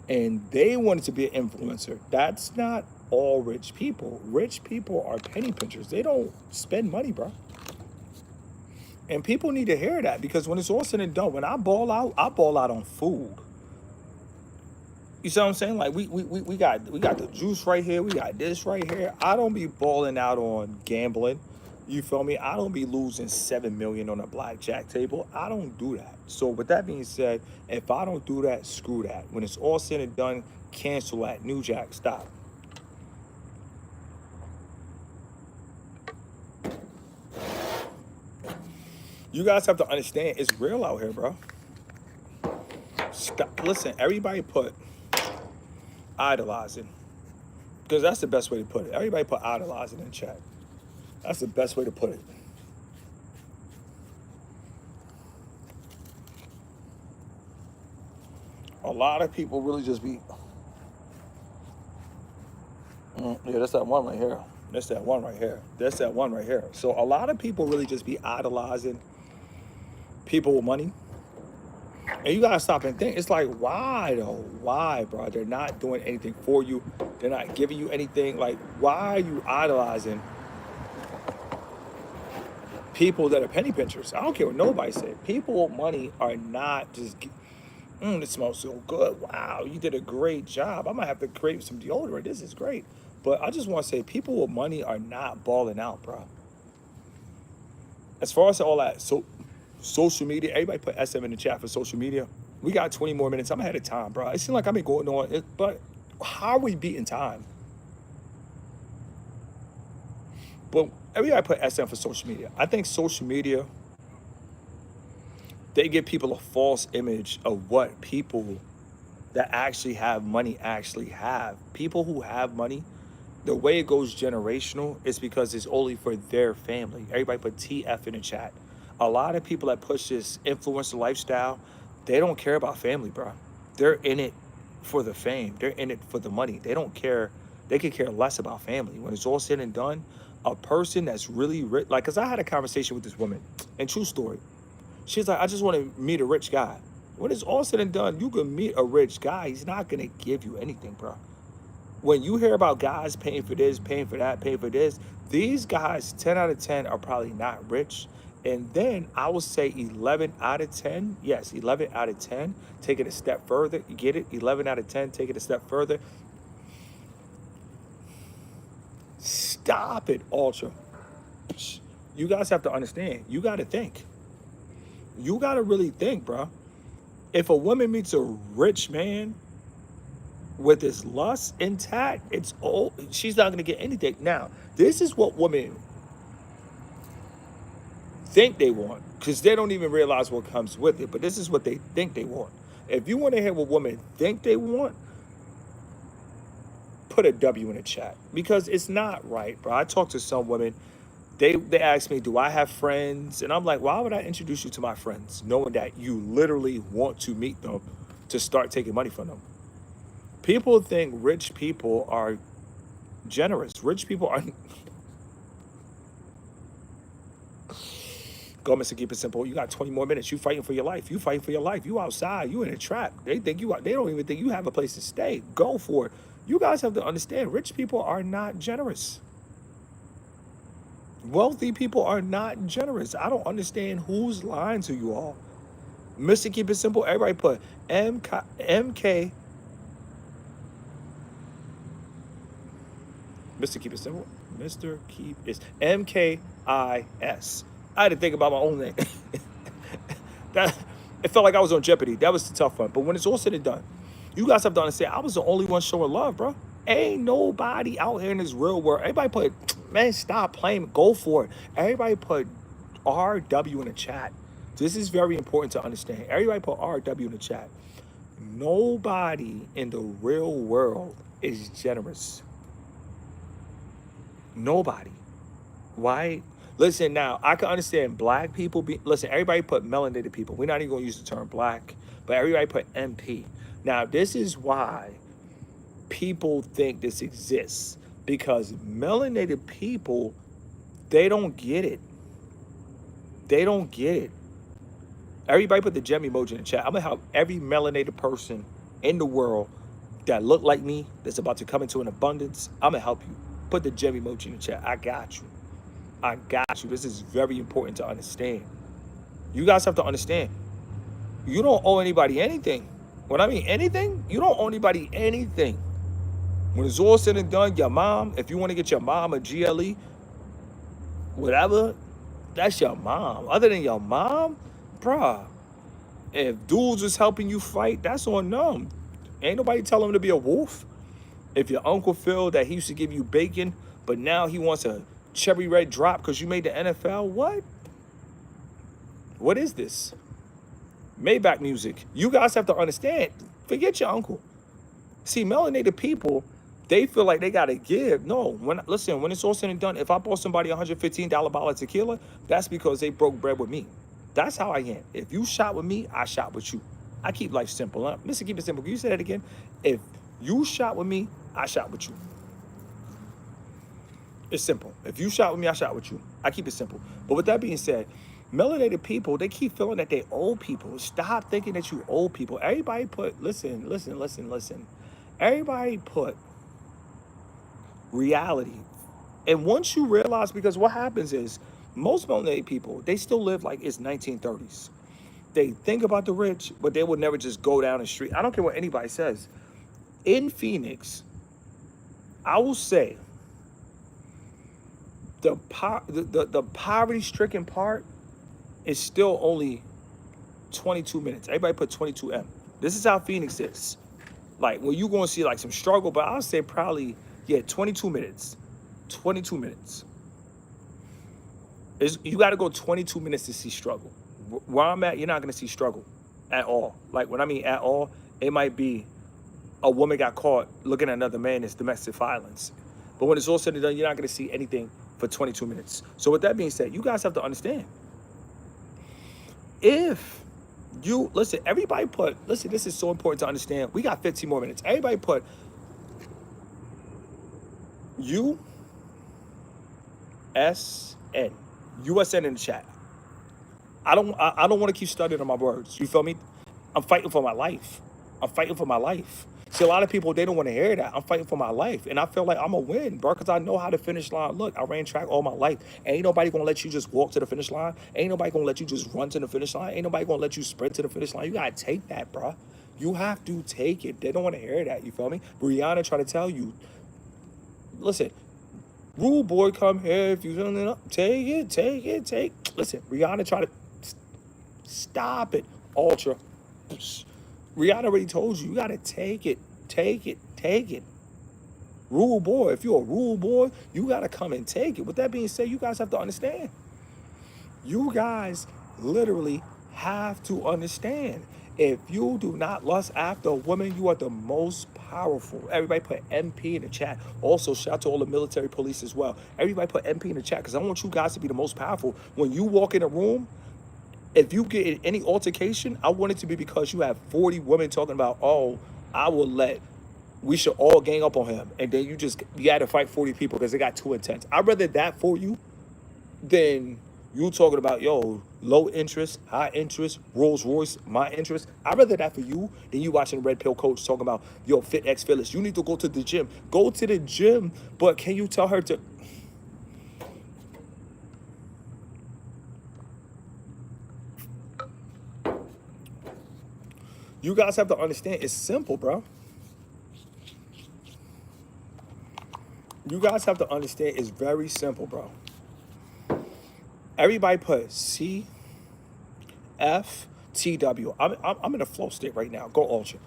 and they wanted to be an influencer. That's not all rich people. Rich people are penny pinchers. They don't spend money, bro. And people need to hear that because when it's all said and done, when I ball out on food. You see what I'm saying? Like we got the juice right here. We got this right here. I don't be balling out on gambling. You feel me? I don't be losing 7 million on a blackjack table. I don't do that. So with that being said, if I don't do that, screw that. When it's all said and done, cancel that. New Jack, stop. You guys have to understand, it's real out here, bro. Stop. Listen, everybody put idolizing. Because that's the best way to put it. Everybody put idolizing in chat. That's the best way to put it. A lot of people really just be... Yeah, that's that one right here. That's that one right here. That's that one right here. So a lot of people really just be idolizing people with money. And you gotta stop and think. It's like, why though? Why, bro? They're not doing anything for you. They're not giving you anything. Like, why are you idolizing people that are penny pinchers? I don't care what nobody said. People with money are not just, it smells so good. Wow, you did a great job. I might have to create some deodorant. This is great. But I just want to say, people with money are not balling out, bro. As far as all that, so social media, everybody put SM in the chat for social media. We got 20 more minutes. I'm ahead of time, bro. It seems like I've been going on, but how are we beating time? But everybody put SM for social media. I think social media, they give people a false image of what people that actually have money actually have. People who have money, the way it goes generational is because it's only for their family. Everybody put TF in the chat. A lot of people that push this influencer lifestyle, they don't care about family, bro. They're in it for the fame. They're in it for the money. They don't care. They could care less about family. When it's all said and done, a person that's really rich, like, because I had a conversation with this woman, and true story. She's like, I just want to meet a rich guy. When it's all said and done, you can meet a rich guy. He's not going to give you anything, bro. When you hear about guys paying for this, paying for that, paying for this, these guys, 10 out of 10 are probably not rich. And then I would say 11 out of 10, yes, 11 out of 10, take it a step further. You get it? 11 out of 10, take it a step further. Stop it, Ultra. You guys have to understand. You got to think. You got to really think, bro. If a woman meets a rich man with his lust intact, it's all, she's not going to get anything. Now, this is what women think they want, because they don't even realize what comes with it, but this is what they think they want. If you want to hear what women think they want, put a W in the chat, because it's not right, bro. I talk to some women, they ask me, do I have friends? And I'm like, why would I introduce you to my friends knowing that you literally want to meet them to start taking money from them? People think rich people are generous. Rich people are. Go, Mr. Keep It Simple. You got 20 more minutes. You fighting for your life. You fighting for your life. You outside. You in a trap. They think you are. They don't even think you have a place to stay. Go for it. You guys have to understand, rich people are not generous. Wealthy people are not generous. I don't understand who's lying to you all. Mr. Keep It Simple. Everybody put MK. Mr. Keep It Simple. Mr. Keep It MKIS. I had to think about my own name. That it felt like I was on Jeopardy. That was the tough one. But when it's all said and done, you guys have to understand, I was the only one showing love, bro. Ain't nobody out here in this real world. Everybody put, man, stop playing. Go for it. Everybody put RW in the chat. This is very important to understand. Everybody put RW in the chat. Nobody in the real world is generous. Nobody. Why? Listen, now, I can understand black people listen, everybody put melanated people. We're not even going to use the term black, but everybody put MP. Now, this is why people think this exists, because melanated people, they don't get it. They don't get it. Everybody put the gem emoji in the chat. I'm going to help every melanated person in the world that look like me, that's about to come into an abundance. I'm going to help you. Put the gem emoji in the chat. I got you. I got you. This is very important to understand. You guys have to understand. You don't owe anybody anything. When I mean anything, you don't owe anybody anything. When it's all said and done, your mom, if you want to get your mom a GLE, whatever, that's your mom. Other than your mom, bruh, if dudes was helping you fight, that's on them. Ain't nobody telling him to be a wolf. If your uncle feel that he used to give you bacon, but now he wants a cherry red drop because you made the NFL, what? What is this? Maybach music. You guys have to understand. Forget your uncle. See, melanated people, they feel like they gotta give. No, listen, when it's all said and done, if I bought somebody a $115 bottle of tequila, that's because they broke bread with me. That's how I am. If you shop with me, I shop with you. I keep life simple. Mr. Keep It Simple. Can you say that again? If you shop with me, I shop with you. It's simple. If you shot with me, I shot with you. I keep it simple. But with that being said, melanated people, they keep feeling that they old people. Stop thinking that you old people. Everybody put, listen. Everybody put reality. And once you realize, because what happens is most melanated people, they still live like it's 1930s. They think about the rich, but they would never just go down the street. I don't care what anybody says. In Phoenix, I will say the poverty-stricken part is still only 22 minutes. Everybody put 22M. This is how Phoenix is. Like, when you going to see like some struggle, but I'll say probably, yeah, 22 minutes. 22 minutes. You got to go 22 minutes to see struggle. Where I'm at, you're not going to see struggle at all. Like, when I mean at all, it might be a woman got caught looking at another man, it's domestic violence. But when it's all said and done, you're not going to see anything for 22 minutes. So with that being said, you guys have to understand. If you, listen, everybody put, listen, this is so important to understand. We got 15 more minutes. Everybody put USN. USN in the chat. I don't want to keep studying on my words. You feel me? I'm fighting for my life. I'm fighting for my life. See, a lot of people, they don't want to hear that. I'm fighting for my life. And I feel like I'm going to win, bro, because I know how to finish line. Look, I ran track all my life. Ain't nobody going to let you just walk to the finish line. Ain't nobody going to let you just run to the finish line. Ain't nobody going to let you sprint to the finish line. You got to take that, bro. You have to take it. They don't want to hear that. You feel me? Brianna trying to tell you, listen, rule boy, come here. If you take it. Listen, Rihanna try to stop it. Ultra. Rihanna already told you, you got to take it. Rule boy, if you're a rule boy, you got to come and take it. With that being said, you guys have to understand. You guys literally have to understand. If you do not lust after a woman, you are the most powerful. Everybody put MP in the chat. Also, shout out to all the military police as well. Everybody put MP in the chat because I want you guys to be the most powerful. When you walk in a room, if you get in any altercation, I want it to be because you have 40 women talking about, oh, we should all gang up on him. And then you had to fight 40 people because they got too intense. I'd rather that for you than you talking about, yo, low interest, high interest, Rolls Royce, my interest. I'd rather that for you than you watching Red Pill Coach talking about, yo, Fit X Phyllis. You need to go to the gym. Go to the gym. But can you tell her to... You guys have to understand, it's simple, bro. You guys have to understand, it's very simple, bro. Everybody put CFTW. I'm in a flow state right now. Go Ultra.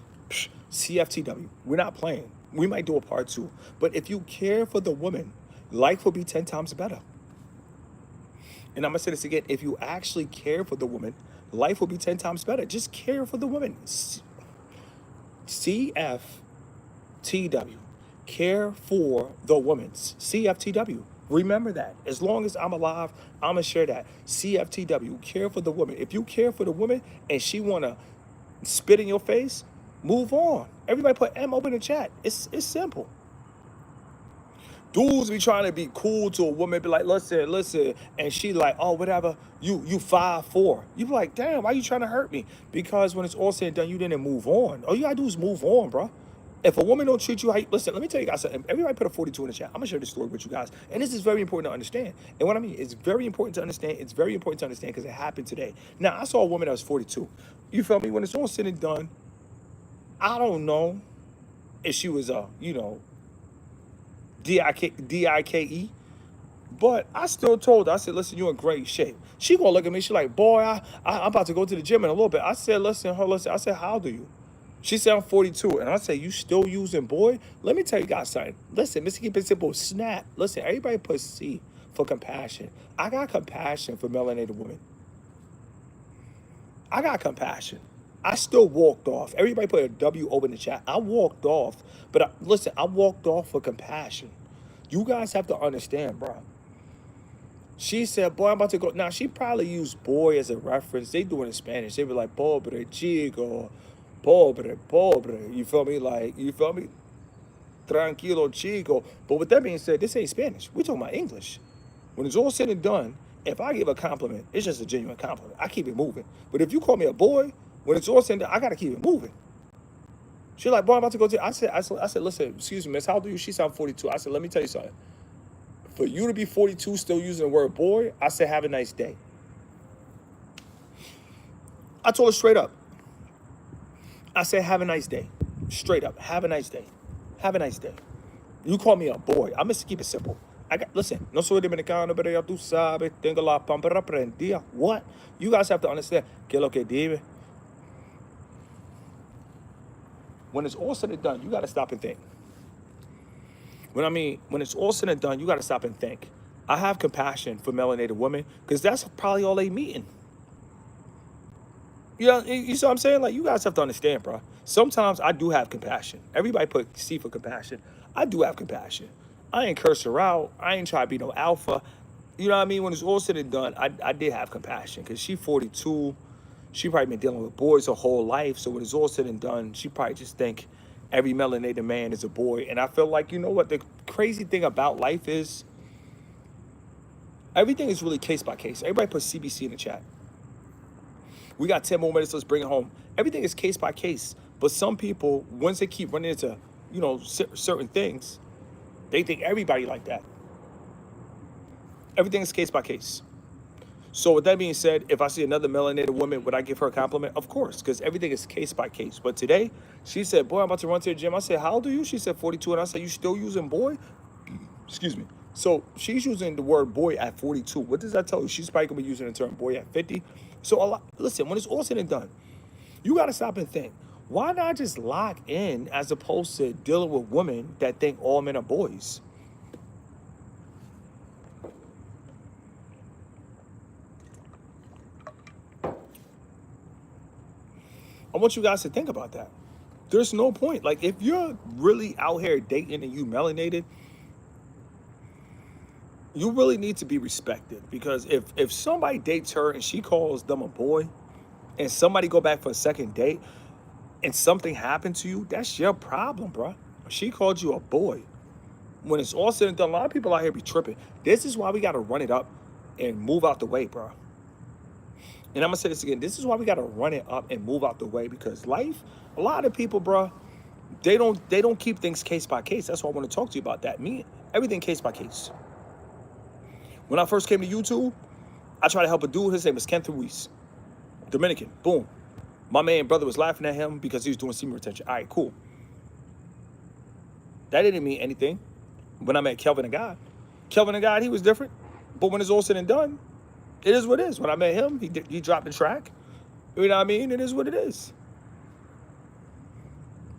CFTW. We're not playing. We might do a part 2. But if you care for the woman, life will be 10 times better. And I'm going to say this again. If you actually care for the woman, life will be 10 times better. Just care for the woman. CFTW. Care for the woman. CFTW. Remember that. As long as I'm alive, I'm going to share that. CFTW. Care for the woman. If you care for the woman and she want to spit in your face, move on. Everybody put M open in the chat. It's simple. Dudes be trying to be cool to a woman, be like, listen, and she like, oh, whatever, you 5'4". You be like, damn, why you trying to hurt me? Because when it's all said and done, you didn't move on. All you gotta do is move on, bro. If a woman don't treat you how listen, let me tell you guys something. Everybody put a 42 in the chat. I'm gonna share this story with you guys. And this is very important to understand. And what I mean, it's very important to understand. It's very important to understand because it happened today. Now, I saw a woman that was 42. You feel me? When it's all said and done, I don't know if she was DIKE. But I still told her, I said, listen, you're in great shape. She gonna look at me, she like, boy, I'm about to go to the gym in a little bit. I said, listen, I said, how old are you? She said, I'm 42. And I said, you still using boy? Let me tell you guys something. Listen, Mr. Keep It Simple, snap. Listen, everybody put C for compassion. I got compassion for melanated women. I got compassion. I still walked off. Everybody put a W over in the chat. I walked off. But listen, I walked off for compassion. You guys have to understand, bro. She said, boy, I'm about to go. Now, she probably used boy as a reference. They do it in Spanish. They be like, pobre chico, pobre. You feel me? Like, you feel me? tranquilo chico. But with that being said, this ain't Spanish. We're talking about English. When it's all said and done, if I give a compliment, it's just a genuine compliment. I keep it moving. But if you call me a boy, when it's all said and done, I gotta keep it moving. She's like, boy, I'm about to go to. I said, listen, excuse me, miss, how old are you? She sound 42. I said, let me tell you something. For you to be 42, still using the word boy, I said, have a nice day. I told her straight up. I said, have a nice day. Straight up, have a nice day. Have a nice day. You call me a boy. I'm just keep it simple. Listen, no soy dominicano, pero ya tú sabes, tengo la pampera prendida. What? You guys have to understand. Que lo que dime. When it's all said and done, you got to stop and think. When it's all said and done, you got to stop and think. I have compassion for melanated women because that's probably all they meeting. You see what I'm saying? Like, you guys have to understand, bro. Sometimes I do have compassion. Everybody put C for compassion. I do have compassion. I ain't curse her out. I ain't try to be no alpha. You know what I mean? When it's all said and done, I did have compassion because she 42. She probably been dealing with boys her whole life. So when it's all said and done, she probably just think every melanated man is a boy. And I feel like, you know what? The crazy thing about life is everything is really case by case. Everybody put CBC in the chat. We got 10 more minutes. Let's bring it home. Everything is case by case. But some people, once they keep running into, you know, certain things, they think everybody like that. Everything is case by case. So with that being said, if I see another melanated woman, would I give her a compliment? Of course, because everything is case by case. But today, she said, boy, I'm about to run to the gym. I said, how old are you? She said 42. And I said, you still using boy? Excuse me. So she's using the word boy at 42. What does that tell you? She's probably going to be using the term boy at 50. So listen, when it's all said and done, you got to stop and think. Why not just lock in as opposed to dealing with women that think all men are boys? I want you guys to think about that. There's no point. Like, if you're really out here dating and you melanated, you really need to be respected. Because if somebody dates her and she calls them a boy and somebody go back for a second date and something happened to you, that's your problem, bro. She called you a boy. When it's all said and done, a lot of people out here be tripping. This is why we got to run it up and move out the way, bro. And I'm going to say this again. This is why we got to run it up and move out the way, because life, a lot of people, bro, they don't keep things case by case. That's why I want to talk to you about that. Everything case by case. When I first came to YouTube, I tried to help a dude. His name was Kent Ruiz, Dominican. Boom. My man brother was laughing at him because he was doing semen retention. All right, cool. That didn't mean anything. When I met Kelvin and God, he was different. But when it's all said and done, it is what it is. When I met him, he dropped the track. You know what I mean? It is what it is.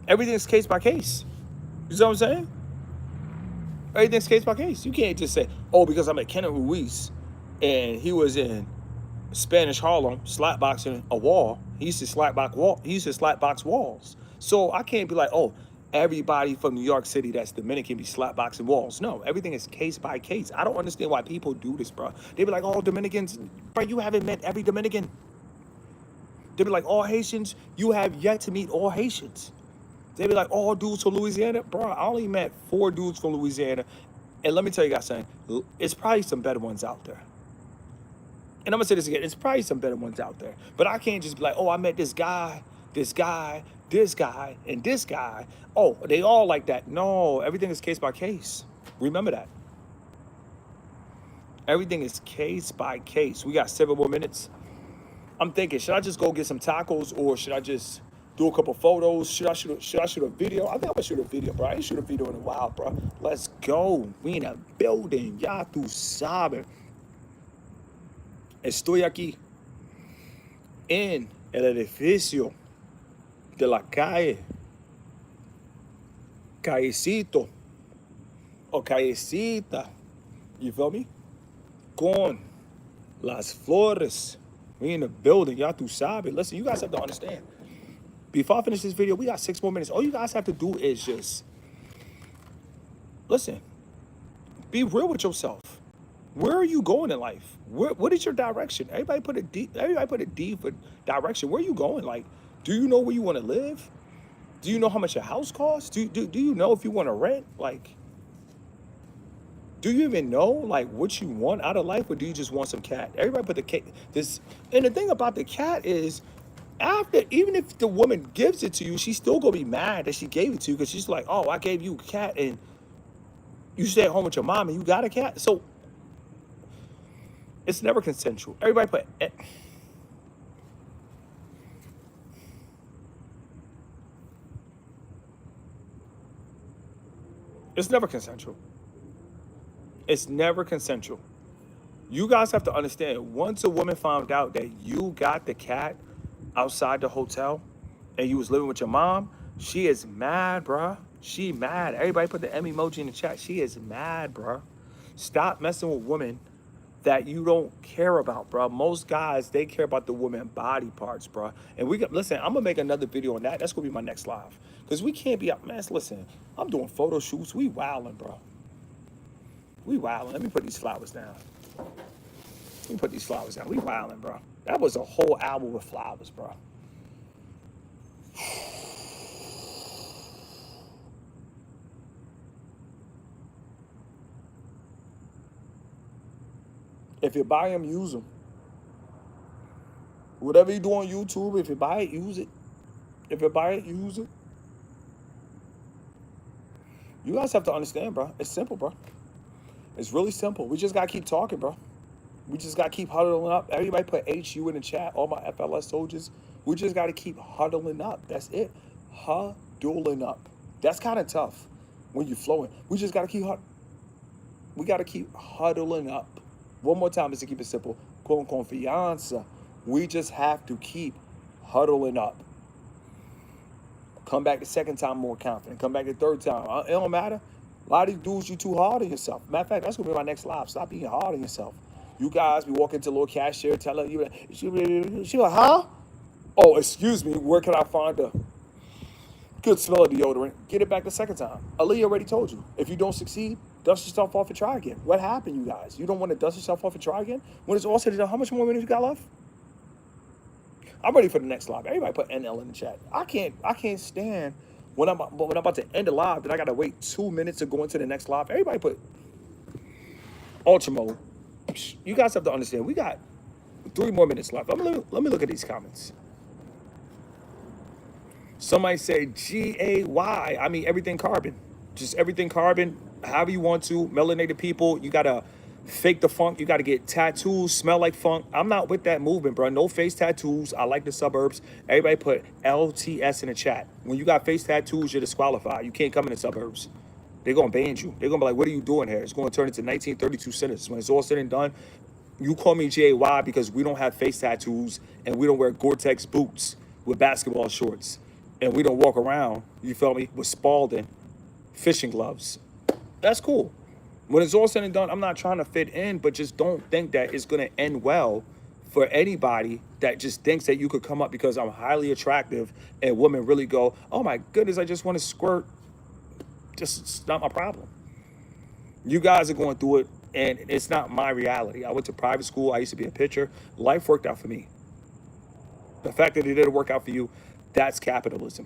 Everything's case by case. You see what I'm saying? Everything's case by case. You can't just say, oh, because I met Kenneth Ruiz and he was in Spanish Harlem slapboxing a wall. He used to slapbox walls. So I can't be like, oh, everybody from New York City that's Dominican be slapboxing walls. No, everything is case by case. I don't understand why people do this, bro. They be like, oh, Dominicans, bro, you haven't met every Dominican. They be like, all Haitians, you have yet to meet all Haitians. They be like, all dudes from Louisiana. Bro, I only met 4 dudes from Louisiana. And let me tell you guys something. It's probably some better ones out there. And I'm going to say this again. It's probably some better ones out there. But I can't just be like, oh, I met this guy, this guy, this guy, and this guy. Oh, they all like that. No, everything is case by case. Remember that. Everything is case by case. We got 7 more minutes. I'm thinking, should I just go get some tacos or should I just do a couple photos? Should I shoot a video? I think I'm gonna shoot a video, bro. I ain't shoot a video in a while, bro. Let's go. We in a building. Ya tú sabes. Estoy aquí en el edificio de la calle. Callecito o callecita. You feel me? Con las flores. We in the building. Ya tú sabes. Listen, you guys have to understand. Before I finish this video, we got 6 more minutes. All you guys have to do is just listen. Be real with yourself. Where are you going in life? What is your direction? Everybody put a D for direction. Where are you going? Like, do you know where you want to live? Do you know how much your house costs? Do you know if you want to rent? Like, do you even know like what you want out of life, or do you just want some cat? Everybody put the cat this, and the thing about the cat is, after even if the woman gives it to you, she's still gonna be mad that she gave it to you because she's like, oh, I gave you a cat and you stay at home with your mom and you got a cat. So it's never consensual. Everybody put it's never consensual. It's never consensual. You guys have to understand, once a woman found out that you got the cat outside the hotel and you was living with your mom, she is mad, bruh. She mad. Everybody put the M emoji in the chat. She is mad, bruh. Stop messing with women that you don't care about, bruh. Most guys, they care about the woman body parts, bruh. And we got, listen, I'm gonna make another video on that. That's gonna be my next live. Because we can't be out, man, listen, I'm doing photo shoots. We wilding, bro. We wilding. Let me put these flowers down. Let me put these flowers down. We wilding, bro. That was a whole album with flowers, bro. If you buy them, use them. Whatever you do on YouTube, if you buy it, use it. If you buy it, use it. You guys have to understand, bro. It's simple, bro. It's really simple. We just gotta keep talking, bro. We just gotta keep huddling up. Everybody put HU in the chat. All my FLS soldiers. We just gotta keep huddling up. That's it. Huddling up. That's kind of tough when you're flowing. We just gotta keep we gotta keep huddling up. One more time, just to keep it simple. Con confianza. We just have to keep huddling up. Come back the second time more confident. Come back the third time. It don't matter. A lot of these dudes, you too hard on yourself. Matter of fact, that's gonna be my next live. Stop being hard on yourself. You guys be walking to a little cashier, tell her she like, huh? Oh, excuse me. Where can I find a good smell of deodorant? Get it back the second time. Ali already told you. If you don't succeed, dust yourself off and try again. What happened, you guys? You don't want to dust yourself off and try again? When it's all said and done, how much more minutes you got left? I'm ready for the next live. Everybody put NL in the chat. I can't stand when I'm about to end the live, then I gotta wait 2 minutes to go into the next live. Everybody put ultra mode. You guys have to understand, we got 3 more minutes left. Let me look at these comments. Somebody say GAY. I mean everything carbon. Just everything carbon, however you want to. Melanated people, you gotta fake the funk. You gotta get tattoos, smell like funk. I'm not with that movement, bro. No face tattoos. I like the suburbs. Everybody put LTS in the chat. When you got face tattoos, you're disqualified. You can't come in the suburbs. They're gonna ban you. They're gonna be like, what are you doing here? It's gonna turn into 1932 sentences. When it's all said and done, you call me GAY because we don't have face tattoos and we don't wear Gore-Tex boots with basketball shorts. And we don't walk around, you feel me, with Spalding fishing gloves. That's cool. When it's all said and done, I'm not trying to fit in, but just don't think that it's going to end well for anybody that just thinks that you could come up because I'm highly attractive and women really go, oh my goodness, I just want to squirt. Just, it's not my problem. You guys are going through it, and it's not my reality. I went to private school. I used to be a pitcher. Life worked out for me. The fact that it didn't work out for you, that's capitalism.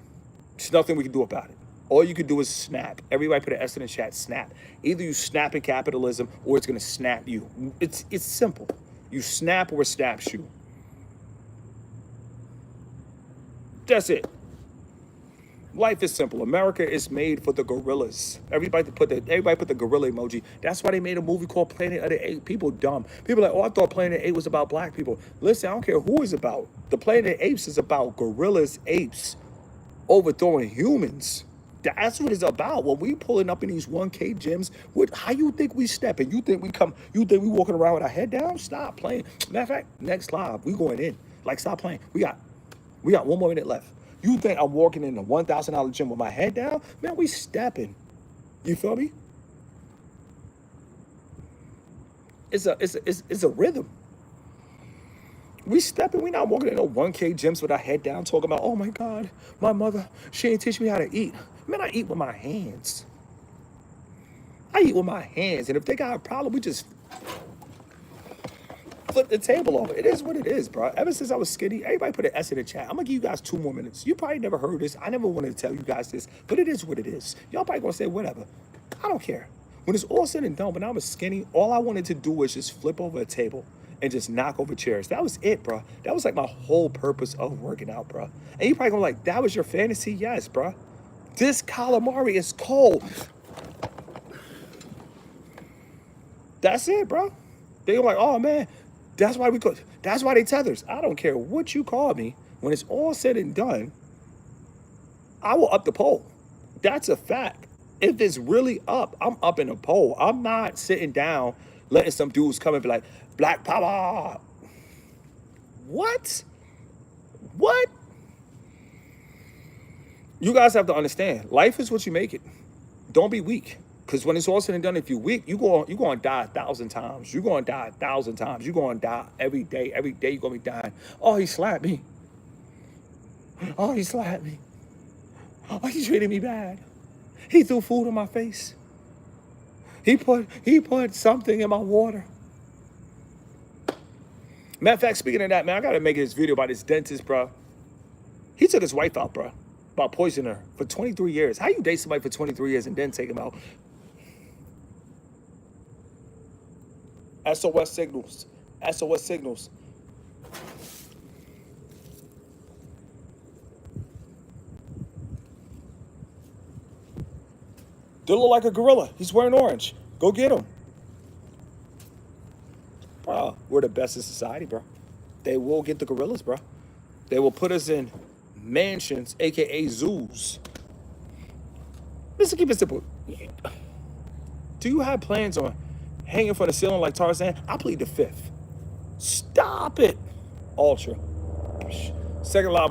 There's nothing we can do about it. All you can do is snap. Everybody put an S in the chat, snap. Either you snap in capitalism or it's gonna snap you. It's simple. You snap or it snaps you. That's it. Life is simple. America is made for the gorillas. Everybody put the gorilla emoji. That's why they made a movie called Planet of the Apes. People dumb. People are like, oh, I thought Planet of the Apes was about black people. Listen, I don't care who it's about. The Planet of the Apes is about gorillas, apes, overthrowing humans. That's what it's about. When we pulling up in these 1K gyms, how you think we stepping? You think we walking around with our head down? Stop playing. Matter of fact, next live, we going in. Like, stop playing. We got 1 more minute left. You think I'm walking in a $1,000 gym with my head down? Man, we stepping. You feel me? It's a rhythm. We stepping. We not walking in no 1K gyms with our head down talking about, oh my God, my mother, she ain't teach me how to eat. Man, I eat with my hands. I eat with my hands. And if they got a problem, we just flip the table over. It is what it is, bro. Ever since I was skinny, everybody put an S in the chat. I'm gonna give you guys 2 more minutes. You probably never heard this. I never wanted to tell you guys this, but it is what it is. Y'all probably gonna say whatever. I don't care. When it's all said and done, when I was skinny, all I wanted to do was just flip over a table and just knock over chairs. That was it, bro. That was like my whole purpose of working out, bro. And you probably gonna like, that was your fantasy? Yes, bro. This calamari is cold. That's it, bro. They go like, oh man, that's why they tethers. I don't care what you call me. When it's all said and done, I will up the pole. That's a fact. If it's really up, I'm up in the pole. I'm not sitting down letting some dudes come and be like, Black Power. What? What? You guys have to understand, life is what you make it. Don't be weak. Because when it's all said and done, if you're weak, you're going to die 1,000 times. You're going to die 1,000 times. You're going to die every day. Every day you're going to be dying. Oh, he slapped me. Oh, he slapped me. Oh, he treated me bad. He threw food in my face. He put something in my water. Matter of fact, speaking of that, man, I got to make this video about this dentist, bro. He took his wife out, bro, about poisoning her for 23 years. How you date somebody for 23 years and then take him out? SOS signals. SOS signals. They look like a gorilla. He's wearing orange. Go get him. Bro, we're the best in society, bro. They will get the gorillas, bro. They will put us in mansions, aka zoos. Listen, keep it simple. Do you have plans on hanging from the ceiling like Tarzan? I plead the fifth. Stop it. Ultra. Second live on